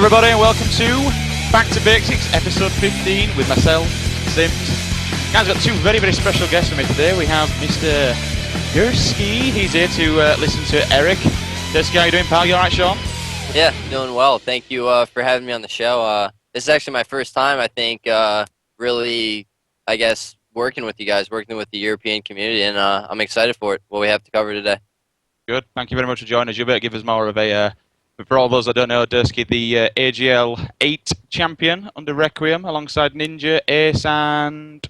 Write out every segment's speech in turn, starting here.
everybody, and welcome to Back to Basics, episode 15, with myself, Sims. Guys, I've got two very, very special guests with me today. We have Mr. Dersky. He's here to listen to Eric. Dersky, how you doing, pal? You alright, Sean? Yeah, doing well. Thank you for having me on the show. This is actually my first time, I think, really, I guess, working with you guys, working with the European community, and I'm excited for it, what we have to cover today. Good. Thank you very much for joining us. You better give us more of a... for all those that don't know, Dersky, the AGL 8 champion under Requiem, alongside Ninja, Ace, and...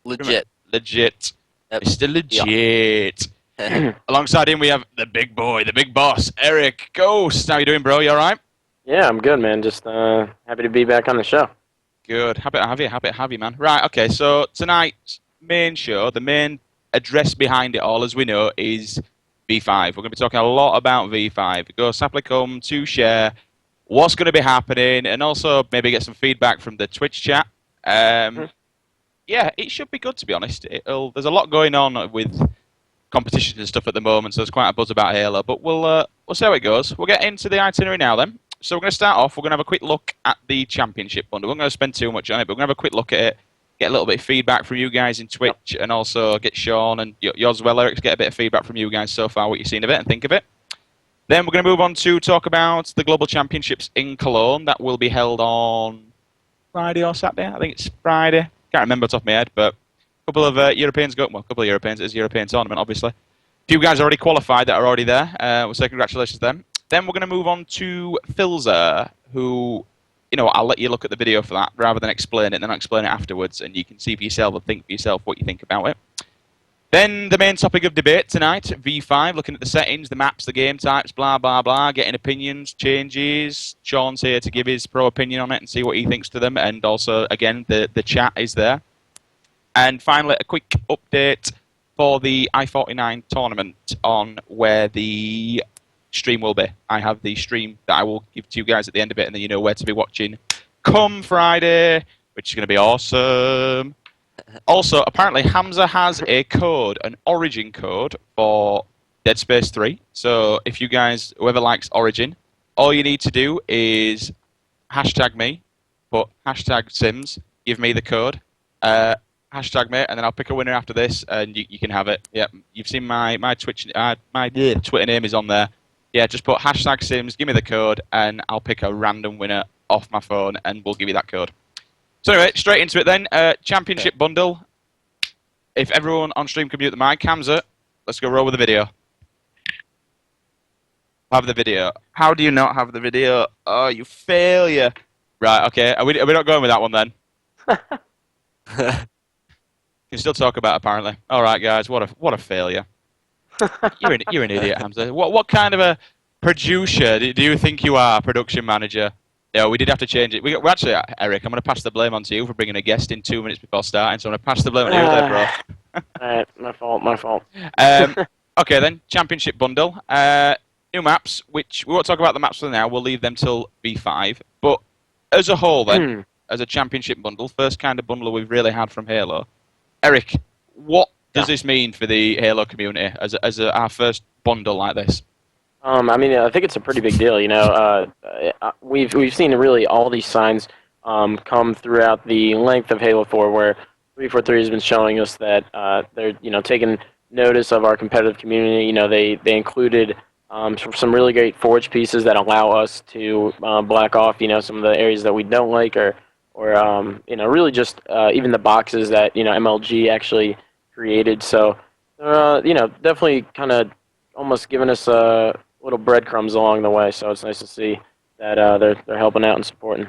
Legit. Legit. Yep. Mr. Legit. Alongside him, we have the big boy, the big boss, Eric Ghost. How you doing, bro? You alright? Yeah, I'm good, man. Just happy to be back on the show. Good. Happy to have you, man. Right, okay, so tonight's main show, the main address behind it all, as we know, is V5. We're going to be talking a lot about V5. Go simply come to share what's going to be happening and also maybe get some feedback from the Twitch chat. Yeah, it should be good, to be honest. There's a lot going on with competitions and stuff at the moment, so there's quite a buzz about Halo, but we'll see how it goes. We'll get into the itinerary now then. So we're going to start off, we're going to have a quick look at the championship bundle. We're not going to spend too much on it, but we're going to have a quick look at it, get a little bit of feedback from you guys in Twitch, and also get Sean and yours as well, Eric, get a bit of feedback from you guys so far, what you've seen of it and think of it. Then we're going to move on to talk about the Global Championships in Cologne. That will be held on Friday or Saturday. I think it's Friday. Can't remember off the top of my head, but a couple of Europeans go. Well, a couple of Europeans. It's a European tournament, obviously. A few guys already qualified that are already there. We'll say congratulations to them. Then we're going to move on to Philza, who, you know, I'll let you look at the video for that rather than explain it. Then I'll explain it afterwards, and you can see for yourself and think for yourself what you think about it. Then the main topic of debate tonight, V5, looking at the settings, the maps, the game types, blah, blah, blah, getting opinions, changes. Sean's here to give his pro opinion on it and see what he thinks to them. And also, again, the chat is there. And finally, a quick update for the I-49 tournament on where the stream will be. I have the stream that I will give to you guys at the end of it, and then you know where to be watching come Friday, which is going to be awesome. Also, apparently, Hamza has a code, an Origin code for Dead Space 3. So if you guys, whoever likes Origin, all you need to do is hashtag me, put hashtag Sims, give me the code, hashtag me, and then I'll pick a winner after this, and you can have it. Yep, you've seen my Twitch, my Twitter name is on there. Yeah, just put hashtag Sims, give me the code, and I'll pick a random winner off my phone, and we'll give you that code. So anyway, straight into it then. Championship bundle. If everyone on stream can mute the mic, Hamza, let's go roll with the video. Have the video. How do you not have the video? Oh, you failure. Right, okay. Are we not going with that one then? Can still talk about it, apparently. All right, guys. What a failure. You're an idiot, Hamza. What kind of a producer do you think you are, production manager? No, we did have to change it. We actually, Eric, I'm going to pass the blame on to you for bringing a guest in 2 minutes before starting, so I'm going to pass the blame on you there, bro. Alright, my fault. Okay, then, championship bundle. New maps, which we won't talk about the maps for now. We'll leave them till V5. But as a whole, then, as a championship bundle, first kind of bundle we've really had from Halo. Eric, what does this mean for the Halo community as our first bundle like this? I mean, I think it's a pretty big deal. You know, we've seen really all these signs come throughout the length of Halo 4, where 343 has been showing us that they're taking notice of our competitive community. You know, they included some really great forge pieces that allow us to black off some of the areas that we don't like, or really just even the boxes that MLG actually created. So definitely kind of almost giving us little breadcrumbs along the way. So it's nice to see that they're helping out and supporting.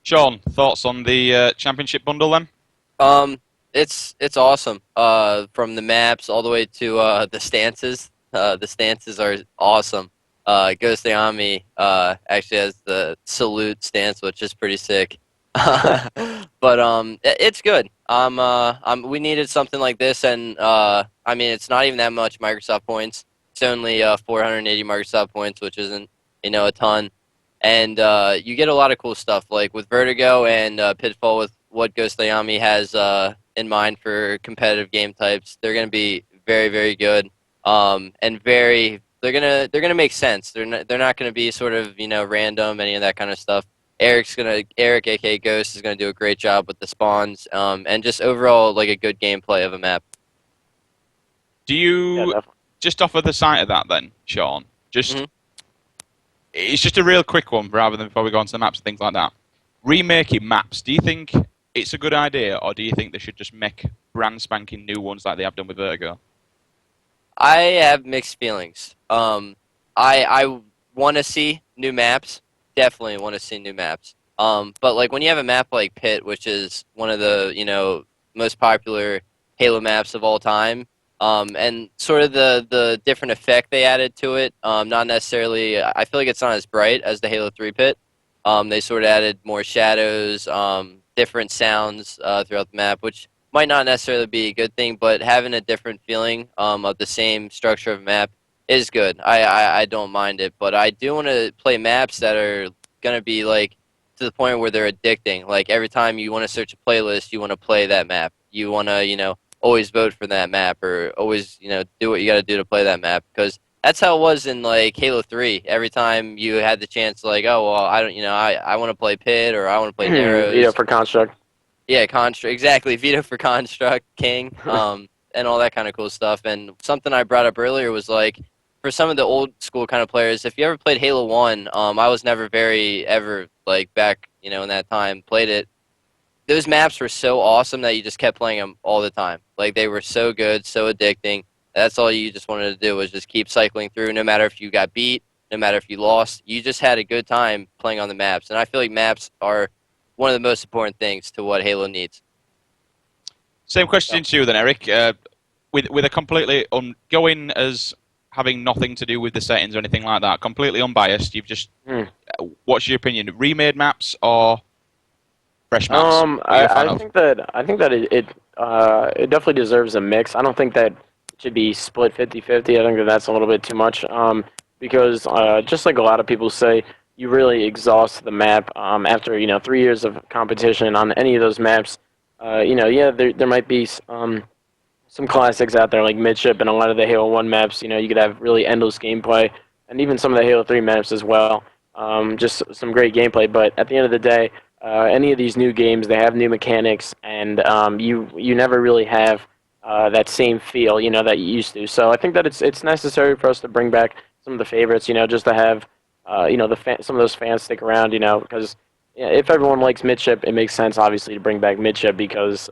Sean, thoughts on the championship bundle then? It's awesome. From the maps all the way to the stances. The stances are awesome. Ghostayame actually has the salute stance, which is pretty sick. But it's good. We needed something like this, and I mean, it's not even that much Microsoft points. It's only 480 Microsoft points, which isn't a ton. And you get a lot of cool stuff, like with Vertigo and Pitfall, with what Ghostayame has in mind for competitive game types. They're going to be very, very good, and very they're gonna make sense. They're not gonna be sort of random, any of that kind of stuff. Eric, aka Ghost, is gonna do a great job with the spawns, and just overall like a good gameplay of a map. Do you Yeah, just off of the site of that then, Sean? Just it's just a real quick one rather than before we go on to the maps and things like that. Remaking maps. Do you think it's a good idea, or do you think they should just make brand spanking new ones like they have done with Vertigo? I have mixed feelings. I want to see new maps. Definitely want to see new maps. But like when you have a map like Pit, which is one of the most popular Halo maps of all time, and sort of the different effect they added to it. Not necessarily. I feel like it's not as bright as the Halo 3 Pit. They sort of added more shadows, different sounds throughout the map, which might not necessarily be a good thing, but having a different feeling of the same structure of map is good. I don't mind it, but I do want to play maps that are going to be like to the point where they're addicting. Like every time you want to search a playlist, you want to play that map. You want to, always vote for that map or always, do what you got to do to play that map because that's how it was in like Halo 3. Every time you had the chance, like, oh well, I don't, I want to play Pit or I want to play Narrows. for Construct. Yeah, Construct, exactly. Veto for Construct, King, and all that kind of cool stuff. And something I brought up earlier was like, for some of the old school kind of players, if you ever played Halo 1, I was never ever, like, back, in that time, played it. Those maps were so awesome that you just kept playing them all the time. Like, they were so good, so addicting. That's all you just wanted to do was just keep cycling through, no matter if you got beat, no matter if you lost. You just had a good time playing on the maps. And I feel like maps are one of the most important things to what Halo needs. Same question to you then, Eric. With a completely going as having nothing to do with the settings or anything like that, completely unbiased. You've just what's your opinion? Remade maps or fresh maps? I think that it definitely deserves a mix. I don't think that it should be split 50-50. I think that that's a little bit too much. Because just like a lot of people say, you really exhaust the map after 3 years of competition on any of those maps. There might be some classics out there like Midship and a lot of the Halo 1 maps. You could have really endless gameplay, and even some of the Halo 3 maps as well. Just some great gameplay. But at the end of the day, any of these new games, they have new mechanics, and you never really have that same feel that you used to. So I think that it's necessary for us to bring back some of the favorites. Just to have some of those fans stick around, because if everyone likes Midship, it makes sense, obviously, to bring back Midship because,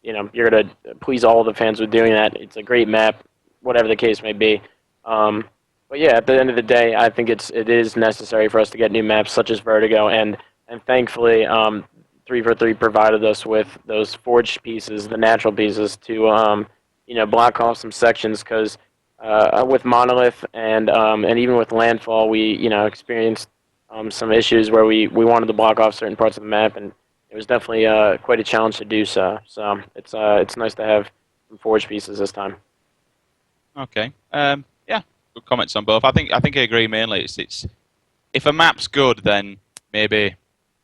you're going to please all the fans with doing that. It's a great map, whatever the case may be. But yeah, at the end of the day, I think it is necessary for us to get new maps such as Vertigo, and thankfully, 343 provided us with those forged pieces, the natural pieces, to block off some sections because with Monolith and even with Landfall, we experienced some issues where we wanted to block off certain parts of the map, and it was definitely quite a challenge to do so. So it's nice to have some forged pieces this time. Okay. Yeah. Good comments on both. I think I agree mainly. It's if a map's good, then maybe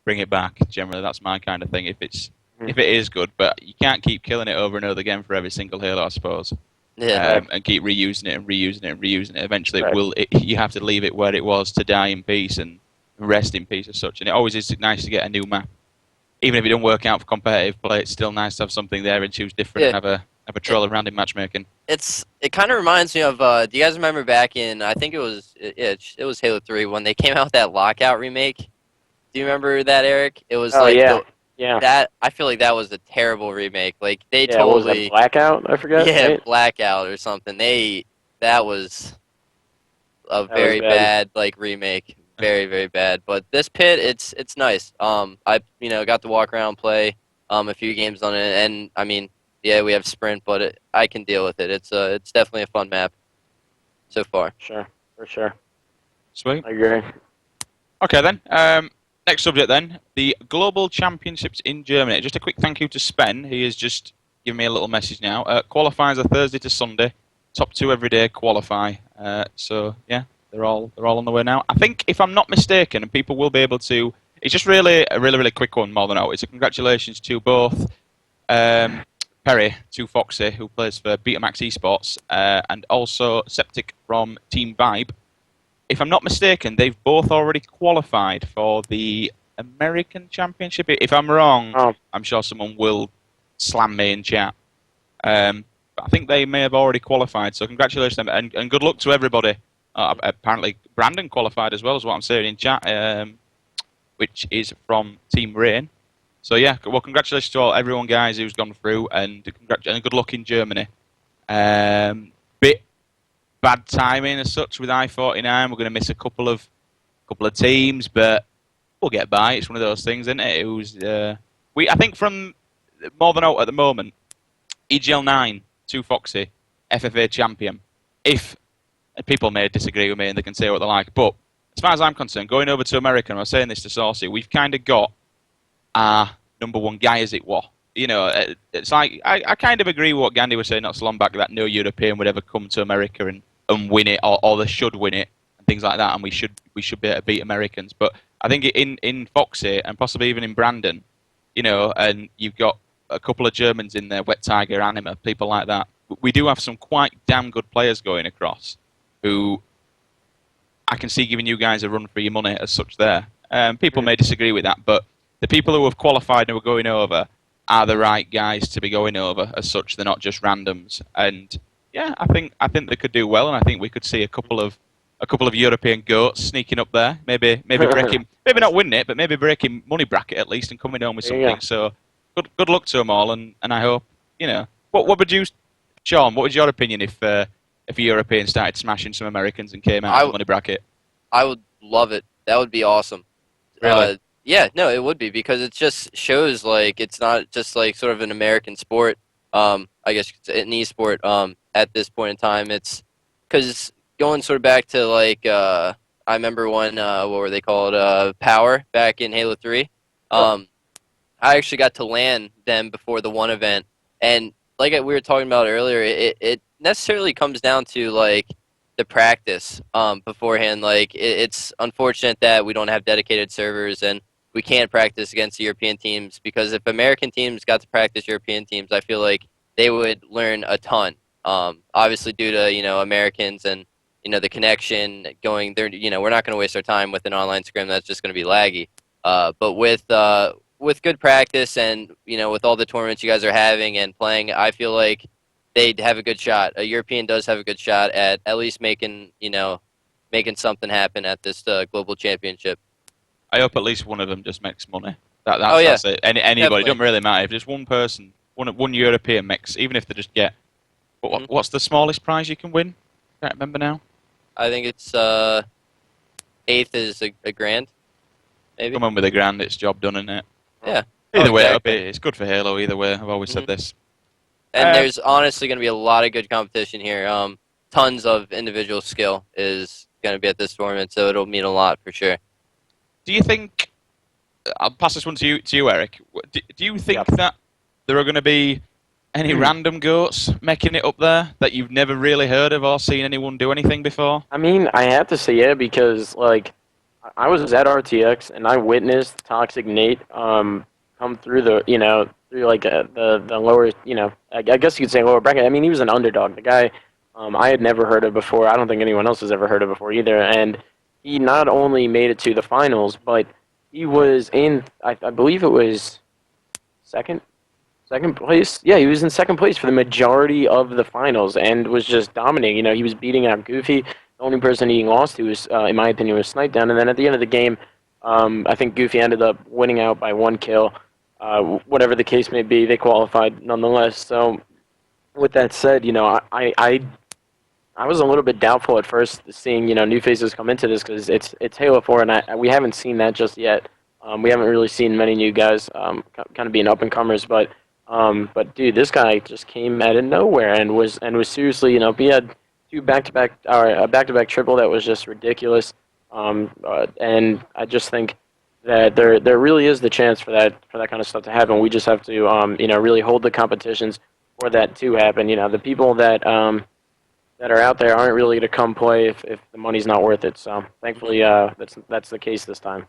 bring it back. Generally, that's my kind of thing. If it is good, but you can't keep killing it over and over again for every single Halo, I suppose. Yeah. And keep reusing it and reusing it and reusing it. Eventually, Right. you have to leave it where it was to die in peace and rest in peace as such. And it always is nice to get a new map, even if it don't work out for competitive play. It's still nice to have something there and choose different and have a troll around in matchmaking. It kind of reminds me of. Do you guys remember back in? I think it was Halo 3 when they came out with that Lockout remake. Do you remember that, Eric? It was Yeah. that. I feel like that was a terrible remake. Like they What was totally that, Blackout? I forgot. yeah Right? Blackout or something. That was a That was very bad. bad remake. Very, very bad. But this Pit, it's nice. I got to walk around, play a few games on it, and I mean, yeah, we have Sprint, but I can deal with it. It's definitely a fun map so far. Sure, for sure. Sweet. I agree. Okay then. Next subject then. The Global Championships in Germany. Just a quick thank you to Spen. He has just given me a little message now. Qualifiers are Thursday to Sunday. Top 2 every day qualify. So yeah. They're all on the way now. I think, if I'm not mistaken, and people will be able to. It's just really a really quick one more than all. It's a congratulations to both Pep Perry, 2Foxy, who plays for Betamax Esports, and also Septic from Team Vibe. If I'm not mistaken, they've both already qualified for the American Championship. If I'm wrong, Oh. I'm sure someone will slam me in chat. But I think they may have already qualified, so congratulations to them, and good luck to everybody. Apparently, Brandon qualified as well, is what I'm saying in chat, which is from Team Rain. So yeah, well, congratulations to everyone, guys, who's gone through, and good luck in Germany. Bit bad timing as such with I-49. We're going to miss a couple of teams, but we'll get by. It's one of those things, isn't it? It was I think from more than out at the moment, EGL9, 2Foxy, FFA champion. If people may disagree with me and they can say what they like, but as far as I'm concerned, going over to America, and I was saying this to Saucy, we've kind of got our number one guy as it was. You know, it's like I kind of agree with what Gandhi was saying not so long back, that no European would ever come to America and win it, or they should win it and things like that, and we should be able to beat Americans. But I think in Foxy and possibly even in Brandon, you know, and you've got a couple of Germans in there, Wet Tiger, Anima, people like that. We do have some quite damn good players going across who I can see giving you guys a run for your money as such there. People may disagree with that, but the people who have qualified and who are going over are the right guys to be going over as such. They're not just randoms. And yeah, I think they could do well, and I think we could see a couple of European goats sneaking up there. Maybe breaking, maybe not winning it, but maybe breaking money bracket at least and coming home with something. Yeah. So good luck to them all, and I hope, you know, what would you, Sean? What was your opinion if a European started smashing some Americans and came out of the money bracket? I would love it. That would be awesome. Really? Yeah, no, it would be, because it just shows like it's not just like sort of an American sport. I guess it's an esport. At this point in time, it's because going sort of back to like I remember when what were they called? Power back in Halo 3. I actually got to LAN them before the one event, and like we were talking about earlier, it necessarily comes down to like the practice beforehand. Like it's unfortunate that we don't have dedicated servers and we can't practice against the European teams, because if American teams got to practice European teams, I feel like they would learn a ton. Obviously, due to, you know, Americans and, you know, the connection going there, you know, we're not going to waste our time with an online scrim that's just going to be laggy. But with good practice and, you know, with all the tournaments you guys are having and playing, I feel like they'd have a good shot. A European does have a good shot at least making something happen at this global championship. I hope at least one of them just makes money. Oh, yeah. That's it. Anybody, Definitely. doesn't really matter. If just one person, one European makes, even if they just get, what's the smallest prize you can win? Can't remember now. I think it's eighth is a grand, maybe. Come on with a grand, it's job done, isn't it? Yeah. Either way, exactly. it's good for Halo. Either way, I've always said this. And there's honestly going to be a lot of good competition here. Tons of individual skill is going to be at this tournament, so it'll mean a lot for sure. Do you think? I'll pass this one to you, Eric. Do you think that there are going to be any random goats making it up there that you've never really heard of or seen anyone do anything before? I mean, I have to say yeah, because like I was at RTX and I witnessed Toxic Nate come through the, you know, through like the lower, you know, I guess you could say lower bracket. I mean, he was an underdog. The guy I had never heard of before. I don't think anyone else has ever heard of before either. And he not only made it to the finals, but he was in, I believe it was second place. Yeah, he was in second place for the majority of the finals and was just dominating. You know, he was beating out Goofy. The only person he lost to was, in my opinion, was Snipedown. And then at the end of the game, I think Goofy ended up winning out by 1 kill. Whatever the case may be, they qualified nonetheless. So, with that said, you know, I was a little bit doubtful at first seeing, you know, new faces come into this, because it's Halo 4 and we haven't seen that just yet. We haven't really seen many new guys kind of being up and comers, but dude, this guy just came out of nowhere and was seriously, you know, he had a back-to-back triple that was just ridiculous. And I just think that there really is the chance for that kind of stuff to happen. We just have to you know, really hold the competitions for that to happen. You know, the people that are out there aren't really going to come play if the money's not worth it. So thankfully, that's the case this time.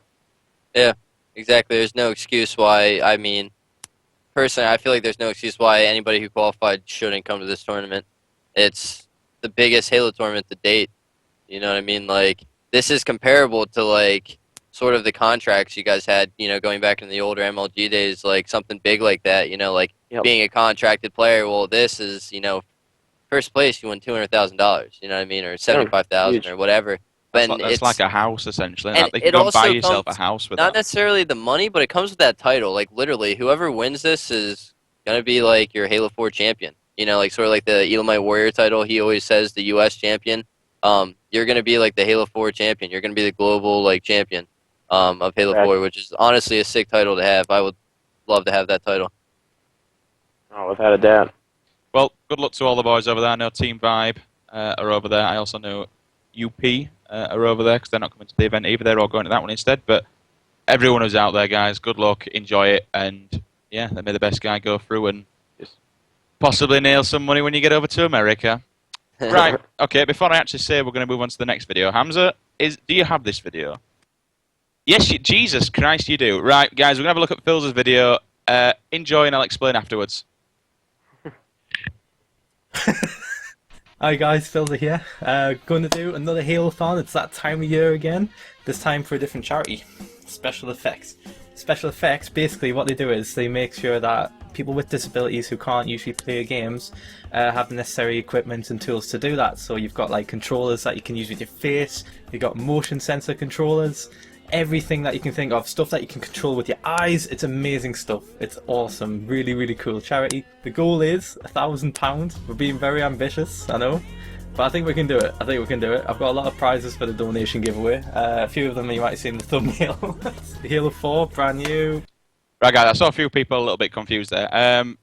Yeah, exactly. There's no excuse why. I mean, personally, I feel like there's no excuse why anybody who qualified shouldn't come to this tournament. It's the biggest Halo tournament to date. You know what I mean? Like, this is comparable to, like, sort of the contracts you guys had, you know, going back in the older MLG days, like something big like that, you know, like being a contracted player. Well, this is, you know, first place, you win $200,000, you know what I mean, or 75,000 or whatever. But That's like a house, essentially. And you can go and buy yourself a house with not that. necessarily the money, but it comes with that title. Like, literally, whoever wins this is going to be, like, your Halo 4 champion. You know, like, sort of like the Elamite Warrior title. He always says the U.S. champion. You're going to be, like, the Halo 4 champion. You're going to be the global, like, champion of Halo 4, which is honestly a sick title to have. I would love to have that title. Oh, without a doubt. Well, good luck to all the boys over there. I know Team Vibe are over there. I also know UP are over there because they're not coming to the event either. They're all going to that one instead. But everyone who's out there, guys, good luck. Enjoy it. And, yeah, may the best guy go through and possibly nail some money when you get over to America. Right. Okay, before I actually say we're going to move on to the next video, Hamza, do you have this video? Yes, Jesus Christ, you do. Right, guys, we're going to have a look at Philza's video. Enjoy, and I'll explain afterwards. Hi guys, Philza here. Going to do another HaloThon. It's that time of year again. This time for a different charity. Special Effects. Special Effects, basically what they do is they make sure that people with disabilities who can't usually play games have the necessary equipment and tools to do that. So you've got like controllers that you can use with your face, you've got motion sensor controllers, everything that you can think of, stuff that you can control with your eyes. It's amazing stuff. It's awesome. Really, really cool charity. The goal is £1,000. We're being very ambitious, I know. But I think we can do it. I've got a lot of prizes for the donation giveaway. A few of them you might see in the thumbnail. Halo 4, brand new. Right, guys, I saw a few people a little bit confused there.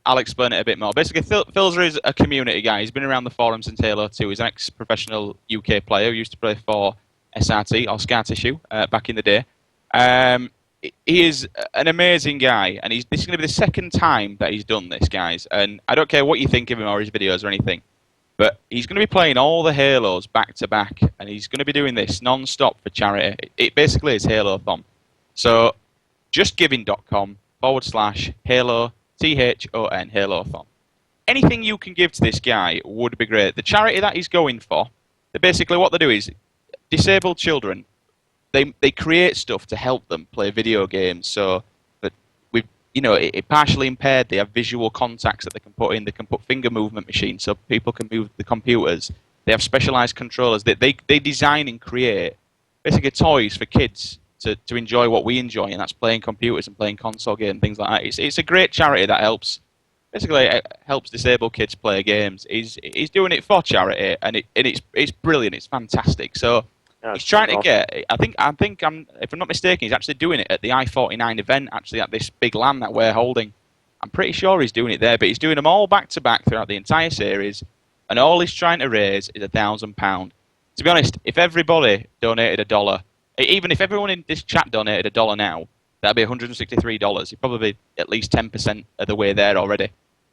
I'll explain it a bit more. Basically, Philza is a community guy. He's been around the forum since Halo 2. He's an ex-professional UK player who used to play for SRT, or Scar Tissue, back in the day. He is an amazing guy, and this is going to be the second time that he's done this, guys. And I don't care what you think of him or his videos or anything, but he's going to be playing all the Halos back to back, and he's going to be doing this non-stop for charity. It basically is HaloThon. So, justgiving.com/Halo, THON, HaloThon. Anything you can give to this guy would be great. The charity that he's going for, basically what they do is disabled children, they create stuff to help them play video games. So that it partially impaired, they have visual contacts that they can put in. They can put finger movement machines so people can move the computers. They have specialized controllers. They design and create basically toys for kids to enjoy what we enjoy, and that's playing computers and playing console games, things like that. It's a great charity that helps disabled kids play games. He's doing it for charity, and it's brilliant. It's fantastic. So he's trying to get. I think if I'm not mistaken, he's actually doing it at the I-49 event. Actually, at this big LAN that we're holding. I'm pretty sure he's doing it there, but he's doing them all back to back throughout the entire series, and all he's trying to raise is £1,000. To be honest, if everybody donated $1, even if everyone in this chat donated $1 now, that'd be $163. You're probably at least 10% of the way there already.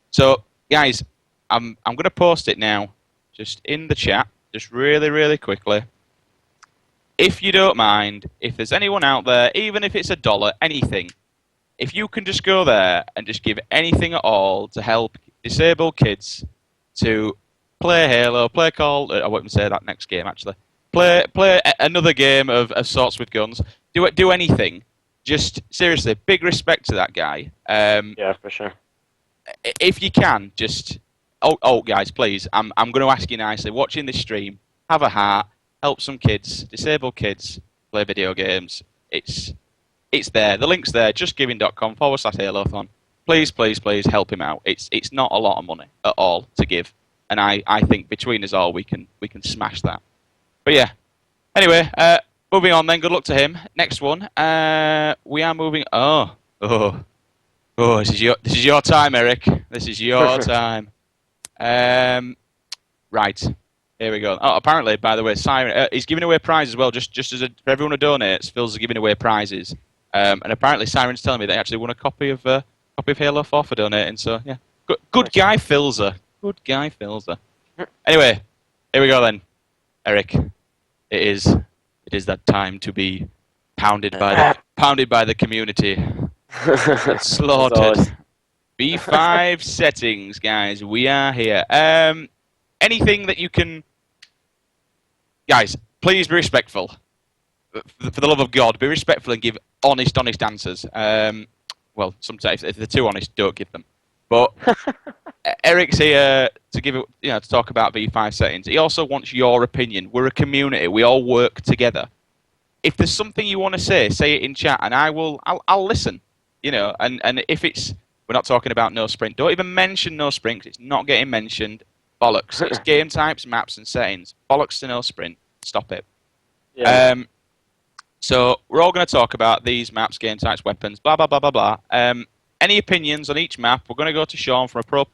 So, guys, I'm going to post it now, just in the chat, just really, really quickly. If you don't mind, if there's anyone out there, even if it's $1, anything, if you can just go there and just give anything at all to help disabled kids to play Halo, play Call, I won't say that next game actually, play another game of sorts with guns, do anything. Just seriously, big respect to that guy. Yeah, for sure. If you can, just guys, please, I'm going to ask you nicely. Watching this stream, have a heart, help some kids, disabled kids, play video games. It's there. The link's there. Justgiving.com/HaloThon. Please, please, please help him out. It's not a lot of money at all to give, and I think between us all we can smash that. But yeah. Anyway, moving on then. Good luck to him. Next one. We are moving. Oh, this is your time, Eric. This is your time. Right. Here we go. Oh, apparently, by the way, Siren, he's giving away prizes as well. Just for everyone who donates, Phil's giving away prizes. And apparently, Siren's telling me they actually won a copy of Halo 4 for donating. So yeah, good guy, Philza. Good guy, Philza. Anyway, here we go then, Eric. It is that time to be pounded by the community, slaughtered V5 settings, guys. We are here. Anything that you can... Guys, please be respectful. For the love of God, be respectful and give honest answers. Well, sometimes if they're too honest, don't give them. But Eric's here to give it, to talk about V5 settings. He also wants your opinion. We're a community. We all work together. If there's something you want to say it in chat, and I'll listen. And if it's, we're not talking about no sprint. Don't even mention no sprint. 'Cause it's not getting mentioned. Bollocks. It's game types, maps, and settings. Bollocks to no sprint. Stop it. Yeah. So we're all going to talk about these maps, game types, weapons, blah blah blah blah blah. Any opinions on each map? We're going to go to Sean from a pro.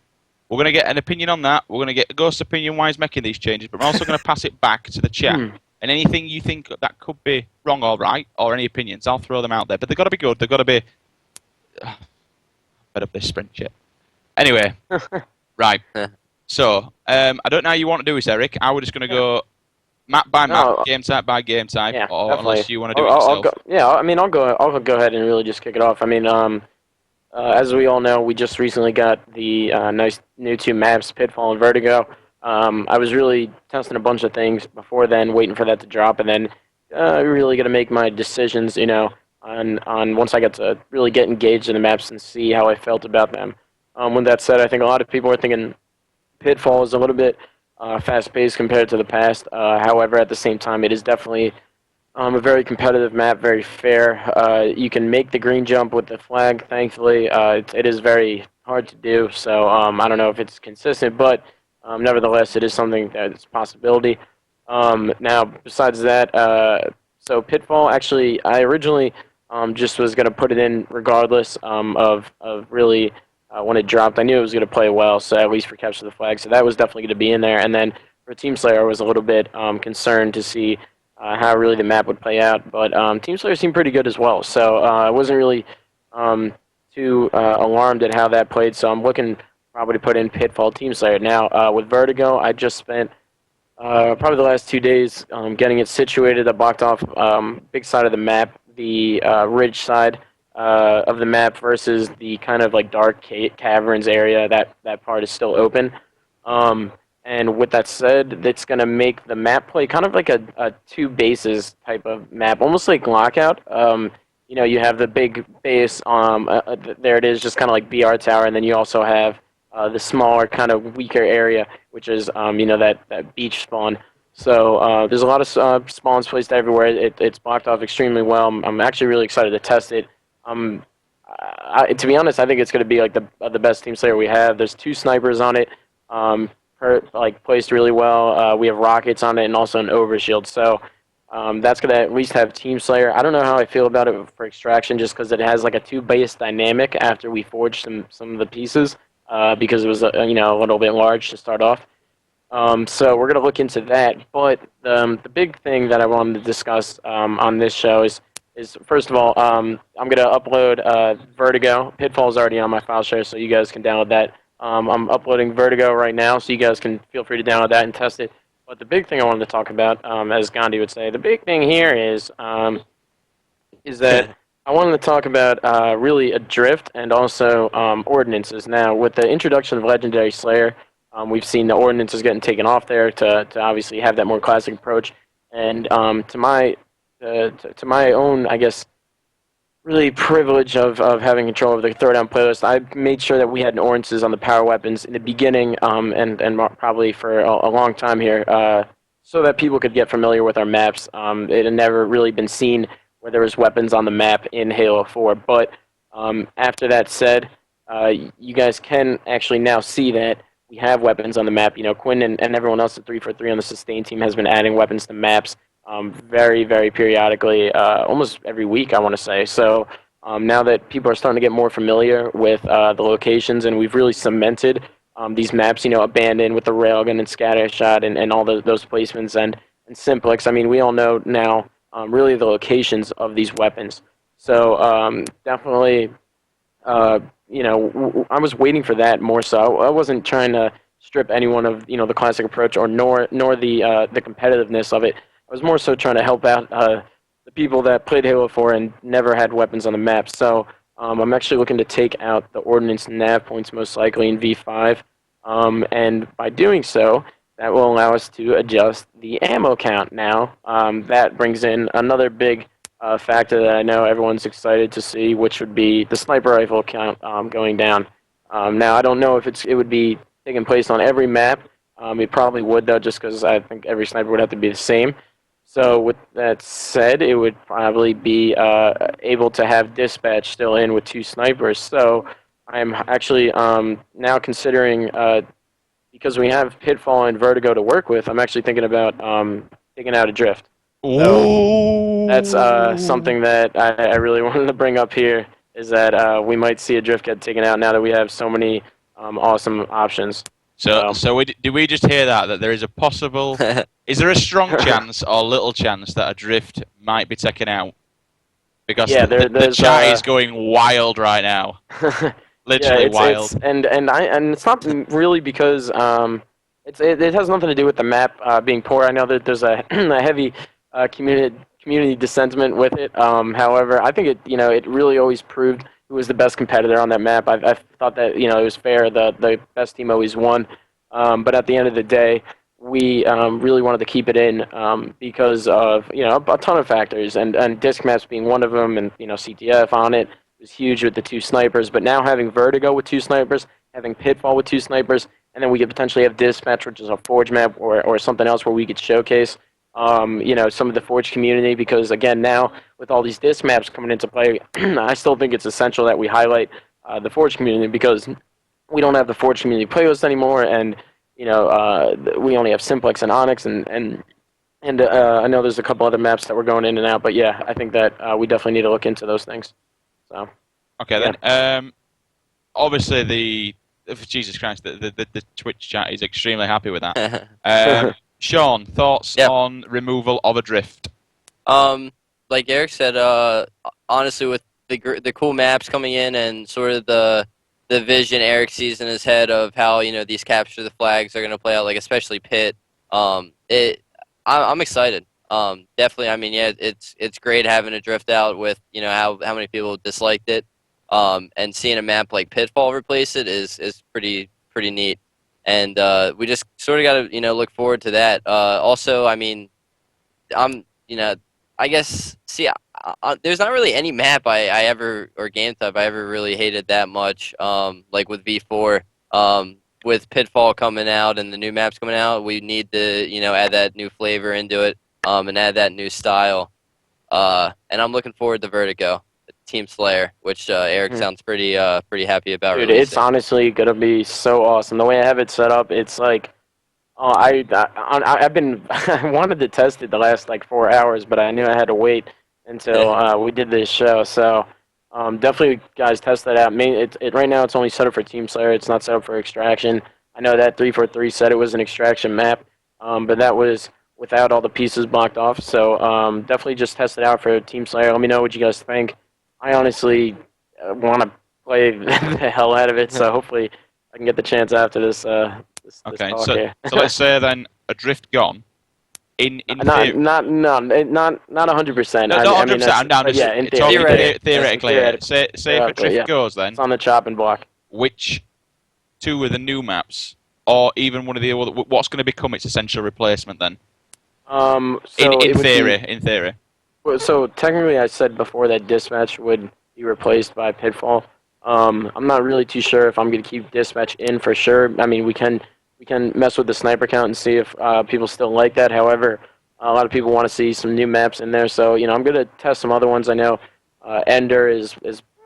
We're going to get an opinion on that. We're going to get a Ghost opinion why he's making these changes, but we're also going to pass it back to the chat. And anything you think that could be wrong or right, or any opinions, I'll throw them out there. But they've got to be good. They've got to be... Fed up this sprint shit. Anyway, right. So, I don't know how you want to do this, Eric. I was just going to go map by map, game type by game type, Yeah, or definitely. unless you want to do it yourself. I'll go ahead and really just kick it off. I mean, as we all know, we just recently got the nice new 2 maps, Pitfall and Vertigo. I was really testing a bunch of things before then, waiting for that to drop, and then really going to make my decisions, on once I got to really get engaged in the maps and see how I felt about them. With that said, I think a lot of people are thinking Pitfall is a little bit fast-paced compared to the past. However, at the same time, it is definitely a very competitive map, very fair. You can make the green jump with the flag, thankfully. It is very hard to do, so I don't know if it's consistent, but nevertheless, it is something that's a possibility. Now, besides that, so Pitfall, actually, I originally just was going to put it in regardless of really when it dropped. I knew it was going to play well, so at least for Capture the Flag, so that was definitely going to be in there. And then for Team Slayer, I was a little bit concerned to see how really the map would play out, but Team Slayer seemed pretty good as well, so I wasn't really too alarmed at how that played, so I'm looking probably to put in Pitfall Team Slayer. Now, with Vertigo, I just spent probably the last 2 days getting it situated. I blocked off big side of the map, the ridge side of the map versus the kind of like dark caverns area. That part is still open. And with that said, it's going to make the map play kind of like a 2 bases type of map, almost like Lockout. You have the big base, there it is, just kind of like BR Tower, and then you also have the smaller kind of weaker area, which is that beach spawn. So there's a lot of spawns placed everywhere. It's blocked off extremely well. I'm actually really excited to test it. To be honest, I think it's going to be like the best Team Slayer we have. There's 2 snipers on it, placed really well. We have rockets on it and also an overshield. So that's going to at least have Team Slayer. I don't know how I feel about it for Extraction, just because it has like a 2 base dynamic after we forged some of the pieces. Because it was a little bit large to start off. So we're going to look into that. But the big thing that I wanted to discuss on this show is first of all, I'm going to upload Vertigo. Pitfall is already on my file share, so you guys can download that. I'm uploading Vertigo right now, so you guys can feel free to download that and test it. But the big thing I wanted to talk about, as Gandhi would say, the big thing here is that I wanted to talk about really Adrift and also ordinances. Now, with the introduction of Legendary Slayer, we've seen the ordinances getting taken off there to obviously have that more classic approach. And to my own, I guess, really privilege of having control of the Throwdown playlist, I made sure that we had ordinances on the power weapons in the beginning and probably for a long time here so that people could get familiar with our maps. It had never really been seen where there was weapons on the map in Halo 4. But after that said, you guys can actually now see that we have weapons on the map. Quinn and everyone else at 343 on the Sustain team has been adding weapons to maps very, very periodically, almost every week, I want to say. So now that people are starting to get more familiar with the locations, and we've really cemented these maps, Abandoned with the Railgun and Scattershot and all those placements and Simplex. I mean, we all know now really the locations of these weapons. So definitely, I was waiting for that more so. I wasn't trying to strip anyone of the classic approach or nor the competitiveness of it. I was more so trying to help out the people that played Halo 4 and never had weapons on the map. So I'm actually looking to take out the Ordnance nav points most likely in V5, and by doing so, that will allow us to adjust the ammo count now. That brings in another big factor that I know everyone's excited to see, which would be the sniper rifle count going down. Now, I don't know if it would be taking place on every map. It probably would, though, just because I think every sniper would have to be the same. So with that said, it would probably be able to have dispatch still in with 2 snipers. So I'm actually now considering, because we have Pitfall and Vertigo to work with, I'm actually thinking about taking out a Drift. So that's something that I really wanted to bring up here, is that we might see a Drift get taken out now that we have so many awesome options. So did we just hear that there is a possible? Is there a strong chance or little chance that a Drift might be taken out? Because the chat is going wild right now. Literally wild. And it's not really because it has nothing to do with the map being poor. I know that there's a heavy community dissentiment with it. However, I think it really always proved who was the best competitor on that map. I thought that it was fair. The best team always won. But at the end of the day, we really wanted to keep it in because of a ton of factors, and disc maps being one of them, and CTF on it was huge with the 2 snipers. But now having Vertigo with 2 snipers, having Pitfall with 2 snipers, and then we could potentially have Dispatch, which is a Forge map, or something else where we could showcase some of the Forge community, because again, now with all these disc maps coming into play, I still think it's essential that we highlight the Forge community, because we don't have the Forge community playlist anymore, and we only have Simplex and Onyx, and I know there's a couple other maps that we're going in and out, but yeah, I think that we definitely need to look into those things. So okay, yeah. Then obviously Jesus Christ, the Twitch chat is extremely happy with that. Sean, thoughts on removal of a Drift? Like Eric said, honestly, with the cool maps coming in and sort of the vision Eric sees in his head of how these capture the flags are going to play out, like especially Pit. I'm excited. Definitely. I mean, yeah, it's great having a Drift out with how many people disliked it. And seeing a map like Pitfall replace it is pretty neat. And we just sort of got to look forward to that. Also, I mean, I guess there's not really any map I ever, or game type I ever really hated that much. Like with V4, with Pitfall coming out and the new maps coming out, we need to add that new flavor into it, and add that new style. And I'm looking forward to Vertigo, Team Slayer, which Eric sounds pretty happy about. Dude, releasing. it's honestly gonna be so awesome. The way I have it set up, it's like, I've been I wanted to test it the last like 4 hours, but I knew I had to wait until we did this show. So definitely, guys, test that out. Right now it's only set up for Team Slayer. It's not set up for Extraction. I know that 343 said it was an Extraction map, but that was without all the pieces blocked off. So definitely just test it out for Team Slayer. Let me know what you guys think. I honestly want to play the hell out of it, so hopefully I can get the chance after this. Okay, this talk so here. so let's say then a Drift gone. In theory, not 100%. not 100%. I'm down. Yeah, in Theoretically. Say if a Drift goes, then it's on the chopping block. which 2 of the new maps, or even one of the other, what's going to become its essential replacement then? So In theory. So technically, I said before that Dispatch would be replaced by Pitfall. I'm not really too sure if I'm going to keep Dispatch in for sure. I mean, we can mess with the sniper count and see if people still like that. However, a lot of people want to see some new maps in there, so I'm going to test some other ones. I know Ender has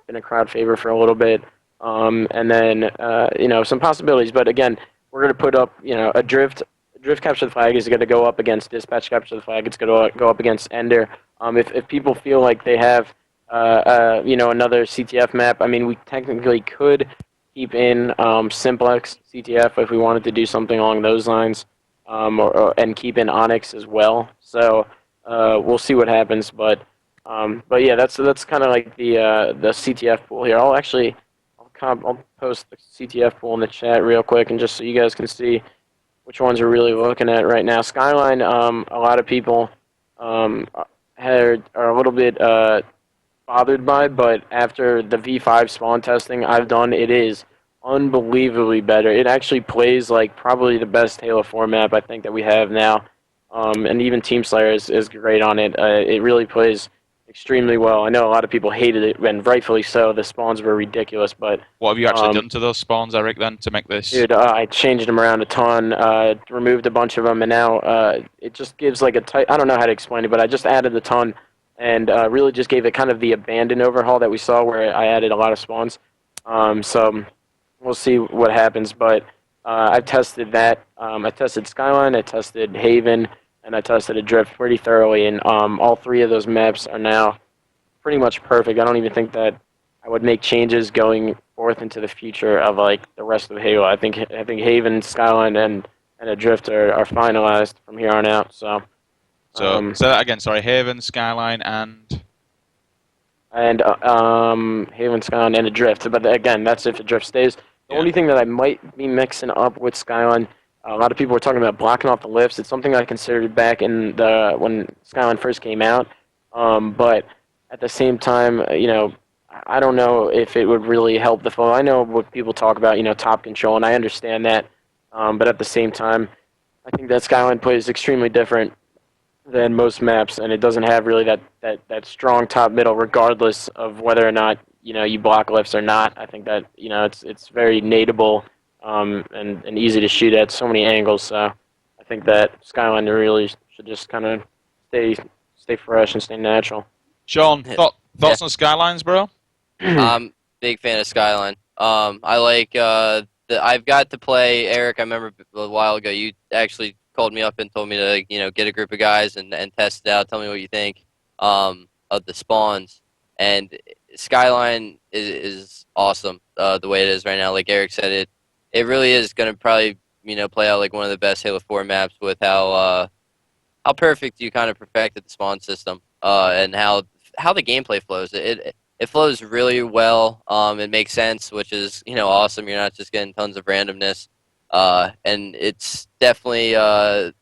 been a crowd favorite for a little bit, and then some possibilities. But again, we're going to put up a Drift capture the flag is going to go up against Dispatch capture the flag. It's going to go up against Ender. If people feel like they have another CTF map, I mean, we technically could keep in Simplex CTF if we wanted to do something along those lines, and keep in Onyx as well. So we'll see what happens, but yeah, that's kind of like the CTF pool here. I'll post the CTF pool in the chat real quick, and just so you guys can see which ones we're really looking at right now. Skyline, a lot of people are a little bit bothered by, but after the V5 spawn testing I've done, it is unbelievably better. It actually plays like probably the best Halo 4 map I think that we have now. And even Team Slayer is great on it. It really plays extremely well. I know a lot of people hated it, and rightfully so. The spawns were ridiculous, but What have you actually done to those spawns, Eric, then, to make this? dude, I changed them around a ton, removed a bunch of them, and now it just gives like a tight. I don't know how to explain it, but I just added a ton, and really just gave it kind of the abandoned overhaul that we saw, where I added a lot of spawns. So we'll see what happens, but I've tested that. I tested Skyline, I tested Haven, and I tested Adrift pretty thoroughly, and all three of those maps are now pretty much perfect. I don't even think that I would make changes going forth into the future of like the rest of Halo. I think Haven, Skyline, and Adrift are finalized from here on out. So say that again. Sorry, Haven, Skyline, and Haven, Skyline, and Adrift. But again, that's if Adrift stays. The only thing that I might be mixing up with Skyline, a lot of people were talking about blocking off the lifts. It's something I considered back in when Skyline first came out. But at the same time, I don't know if it would really help the flow. I know what people talk about, top control, and I understand that. But at the same time, I think that Skyline plays extremely different than most maps, and it doesn't have really that strong top middle, regardless of whether or not you block lifts or not. I think that it's very nadeable and easy to shoot at so many angles. So I think that Skyline really should just kind of stay fresh and stay natural. Sean, thoughts on Skylines, bro? I'm big fan of Skyline. I like I've got to play Eric. I remember a while ago you actually called me up and told me to get a group of guys and test it out. Tell me what you think of the spawns. And Skyline is awesome the way it is right now. Like Eric said, it really is going to probably play out like one of the best Halo 4 maps with how perfect you kind of perfected the spawn system and how the gameplay flows. It flows really well. It makes sense, which is awesome. You're not just getting tons of randomness, and it's definitely the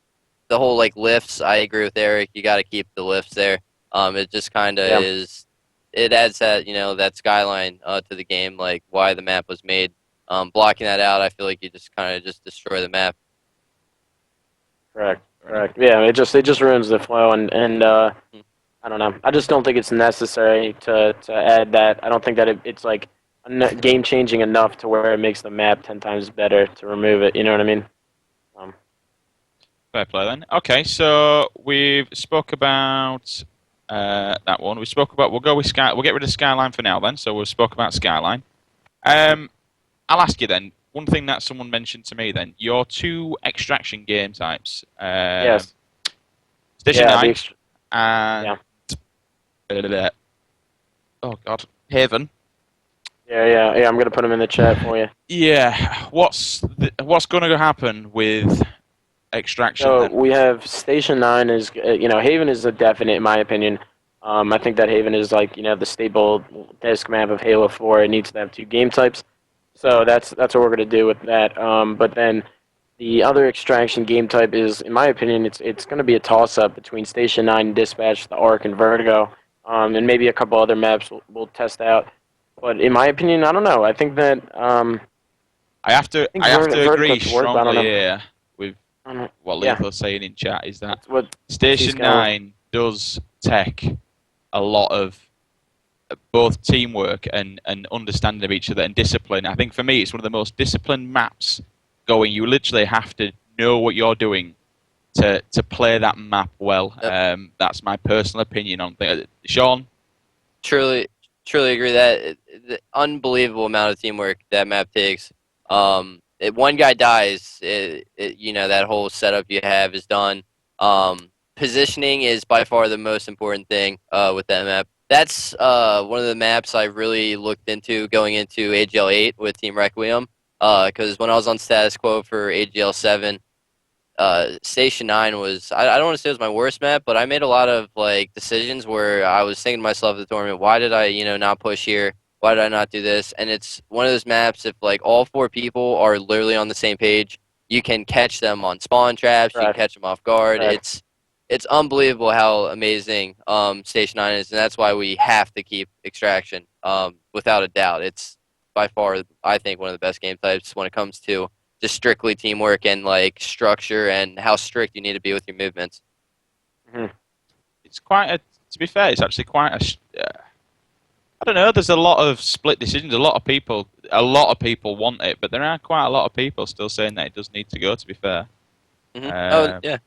whole like lifts. I agree with Eric. You got to keep the lifts there. It just kind of is. It adds that that skyline to the game, like why the map was made. Blocking that out, I feel like you just kind of just destroy the map. Correct. Yeah, it just ruins the flow, and I don't know. I just don't think it's necessary to add that. I don't think that it's like game changing enough to where it makes the map 10 times better to remove it. You know what I mean? Fair play then. Okay, so we've spoke about that one. We spoke about. We'll go with Sky. We'll get rid of Skyline for now then. So we've spoke about Skyline. I'll ask you then. One thing that someone mentioned to me then. Your two extraction game types. Yes. Station 9 and oh god, Haven. Yeah. I'm gonna put them in the chat for you. Yeah. What's going to happen with extraction? So then? we have Station 9 is Haven is a definite in my opinion. I think that Haven is like the staple disc map of Halo 4. It needs to have two game types. So that's what we're gonna do with that. But then the other extraction game type is, in my opinion, it's gonna be a toss up between Station 9, Dispatch, the Arc, and Vertigo, and maybe a couple other maps we'll test out. But in my opinion, I don't know. I think that I have to agree strongly here with what Yeah. Lethal's saying in chat. Is that what Station 9 does take a lot of both teamwork and understanding of each other and discipline. I think for me, it's one of the most disciplined maps going. You literally have to know what you're doing to play that map well. Yep. That's my personal opinion on things. Sean? Truly agree that the unbelievable amount of teamwork that map takes. If one guy dies, that whole setup you have is done. Positioning is by far the most important thing with that map. That's one of the maps I really looked into going into AGL 8 with Team Requiem. Because when I was on status quo for AGL 7, Station 9 was, I don't want to say it was my worst map, but I made a lot of like decisions where I was thinking to myself at the tournament, why did I not push here? Why did I not do this? And it's one of those maps, if like all four people are literally on the same page, you can catch them on spawn traps, you can catch them off guard. Right. it's unbelievable how amazing Station 9 is, and that's why we have to keep Extraction. Without a doubt, it's by far, I think, one of the best game types when it comes to just strictly teamwork and like structure and how strict you need to be with your movements. Mhm. It's quite a. To be fair, it's actually quite a. I don't know. There's a lot of split decisions. A lot of people want it, but there are quite a lot of people still saying that it does need to go. To be fair. Oh yeah.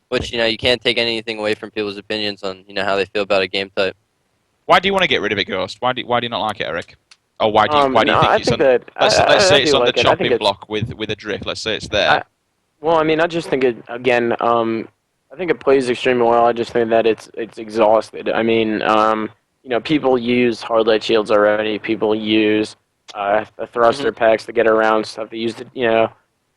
Which you can't take anything away from people's opinions on how they feel about a game type. Why do you want to get rid of it, Ghost? Why do you not like it, Eric? Or why do you No, think I it's think on? that Let's say I it's do on the like it. I think chopping it's, block with a drift. Let's say it's there. well, I mean, I just think it again. I think it plays extremely well. I just think that it's exhausted. I mean, people use hard light shields already. People use the thruster packs to get around stuff. They use the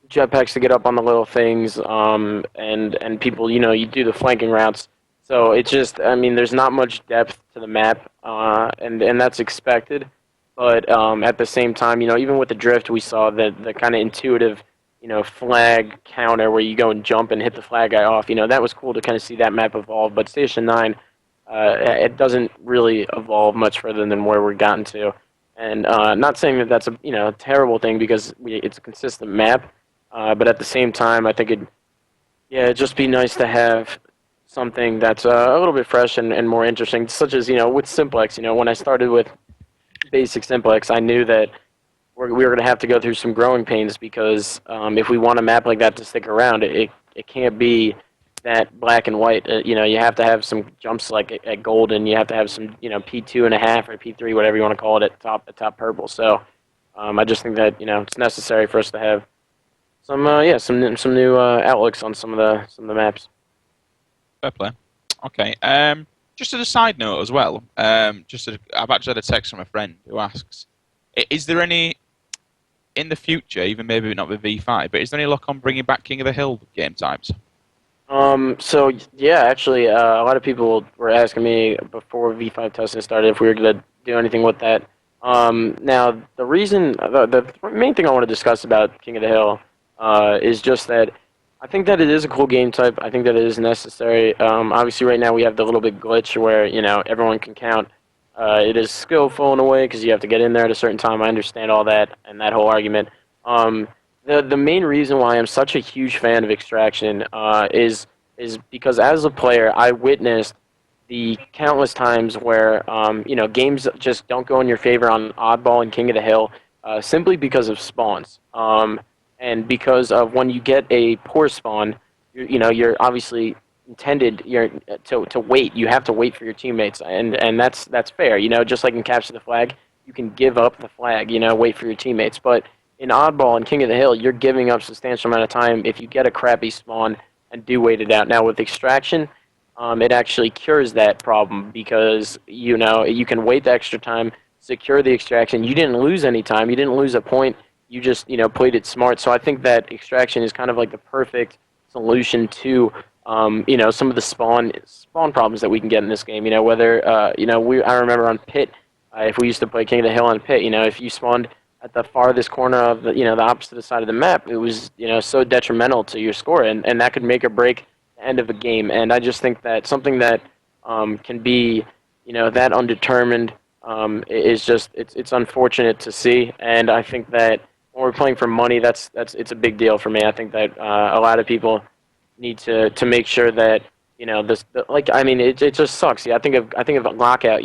jetpacks to get up on the little things. And people, you do the flanking routes. So it's just, I mean, there's not much depth to the map, and that's expected. But at the same time, even with the drift, we saw the kind of intuitive flag counter where you go and jump and hit the flag guy off. That was cool to kind of see that map evolve. But Station 9, it doesn't really evolve much further than where we've gotten to. And not saying that that's a terrible thing because it's a consistent map. But at the same time, I think it'd just be nice to have something that's a little bit fresh and more interesting, such as with Simplex. When I started with basic Simplex, I knew that we were going to have to go through some growing pains because if we want a map like that to stick around, it can't be that black and white. You have to have some jumps like at golden. You have to have some P2.5 or P3, whatever you want to call it, at top purple. So I just think that it's necessary for us to have some new outlooks on some of the maps. Fair play. Okay. Just as a side note as well, I've actually had a text from a friend who asks, is there any, in the future, even maybe not with V5, but is there any luck on bringing back King of the Hill game types? So yeah, actually, a lot of people were asking me before V5 testing started if we were going to do anything with that. Now, the main thing I want to discuss about King of the Hill is just that I think that it is a cool game type. I think that it is necessary. Obviously, right now we have the little bit glitch where everyone can count. It is skillful in a way because you have to get in there at a certain time. I understand all that and that whole argument. The main reason why I'm such a huge fan of Extraction is because as a player, I witnessed the countless times where games just don't go in your favor on Oddball and King of the Hill simply because of spawns. And because of when you get a poor spawn, you're obviously intended to wait. You have to wait for your teammates, and that's fair. Just like in Capture the Flag, you can give up the flag. Wait for your teammates. But in Oddball and King of the Hill, you're giving up a substantial amount of time if you get a crappy spawn and do wait it out. Now with Extraction, it actually cures that problem because you can wait the extra time, secure the extraction. You didn't lose any time. You didn't lose a point. You just played it smart. So I think that Extraction is kind of like the perfect solution to some of the spawn problems that we can get in this game. Whether I remember on Pit, if we used to play King of the Hill on Pit, if you spawned at the farthest corner of the opposite side of the map, it was so detrimental to your score, and that could make or break the end of a game. And I just think that something that can be that undetermined is just it's unfortunate to see, and I think that when we're playing for money, it's a big deal for me. I think that a lot of people need to make sure that it just sucks. Yeah, I think of a lockout.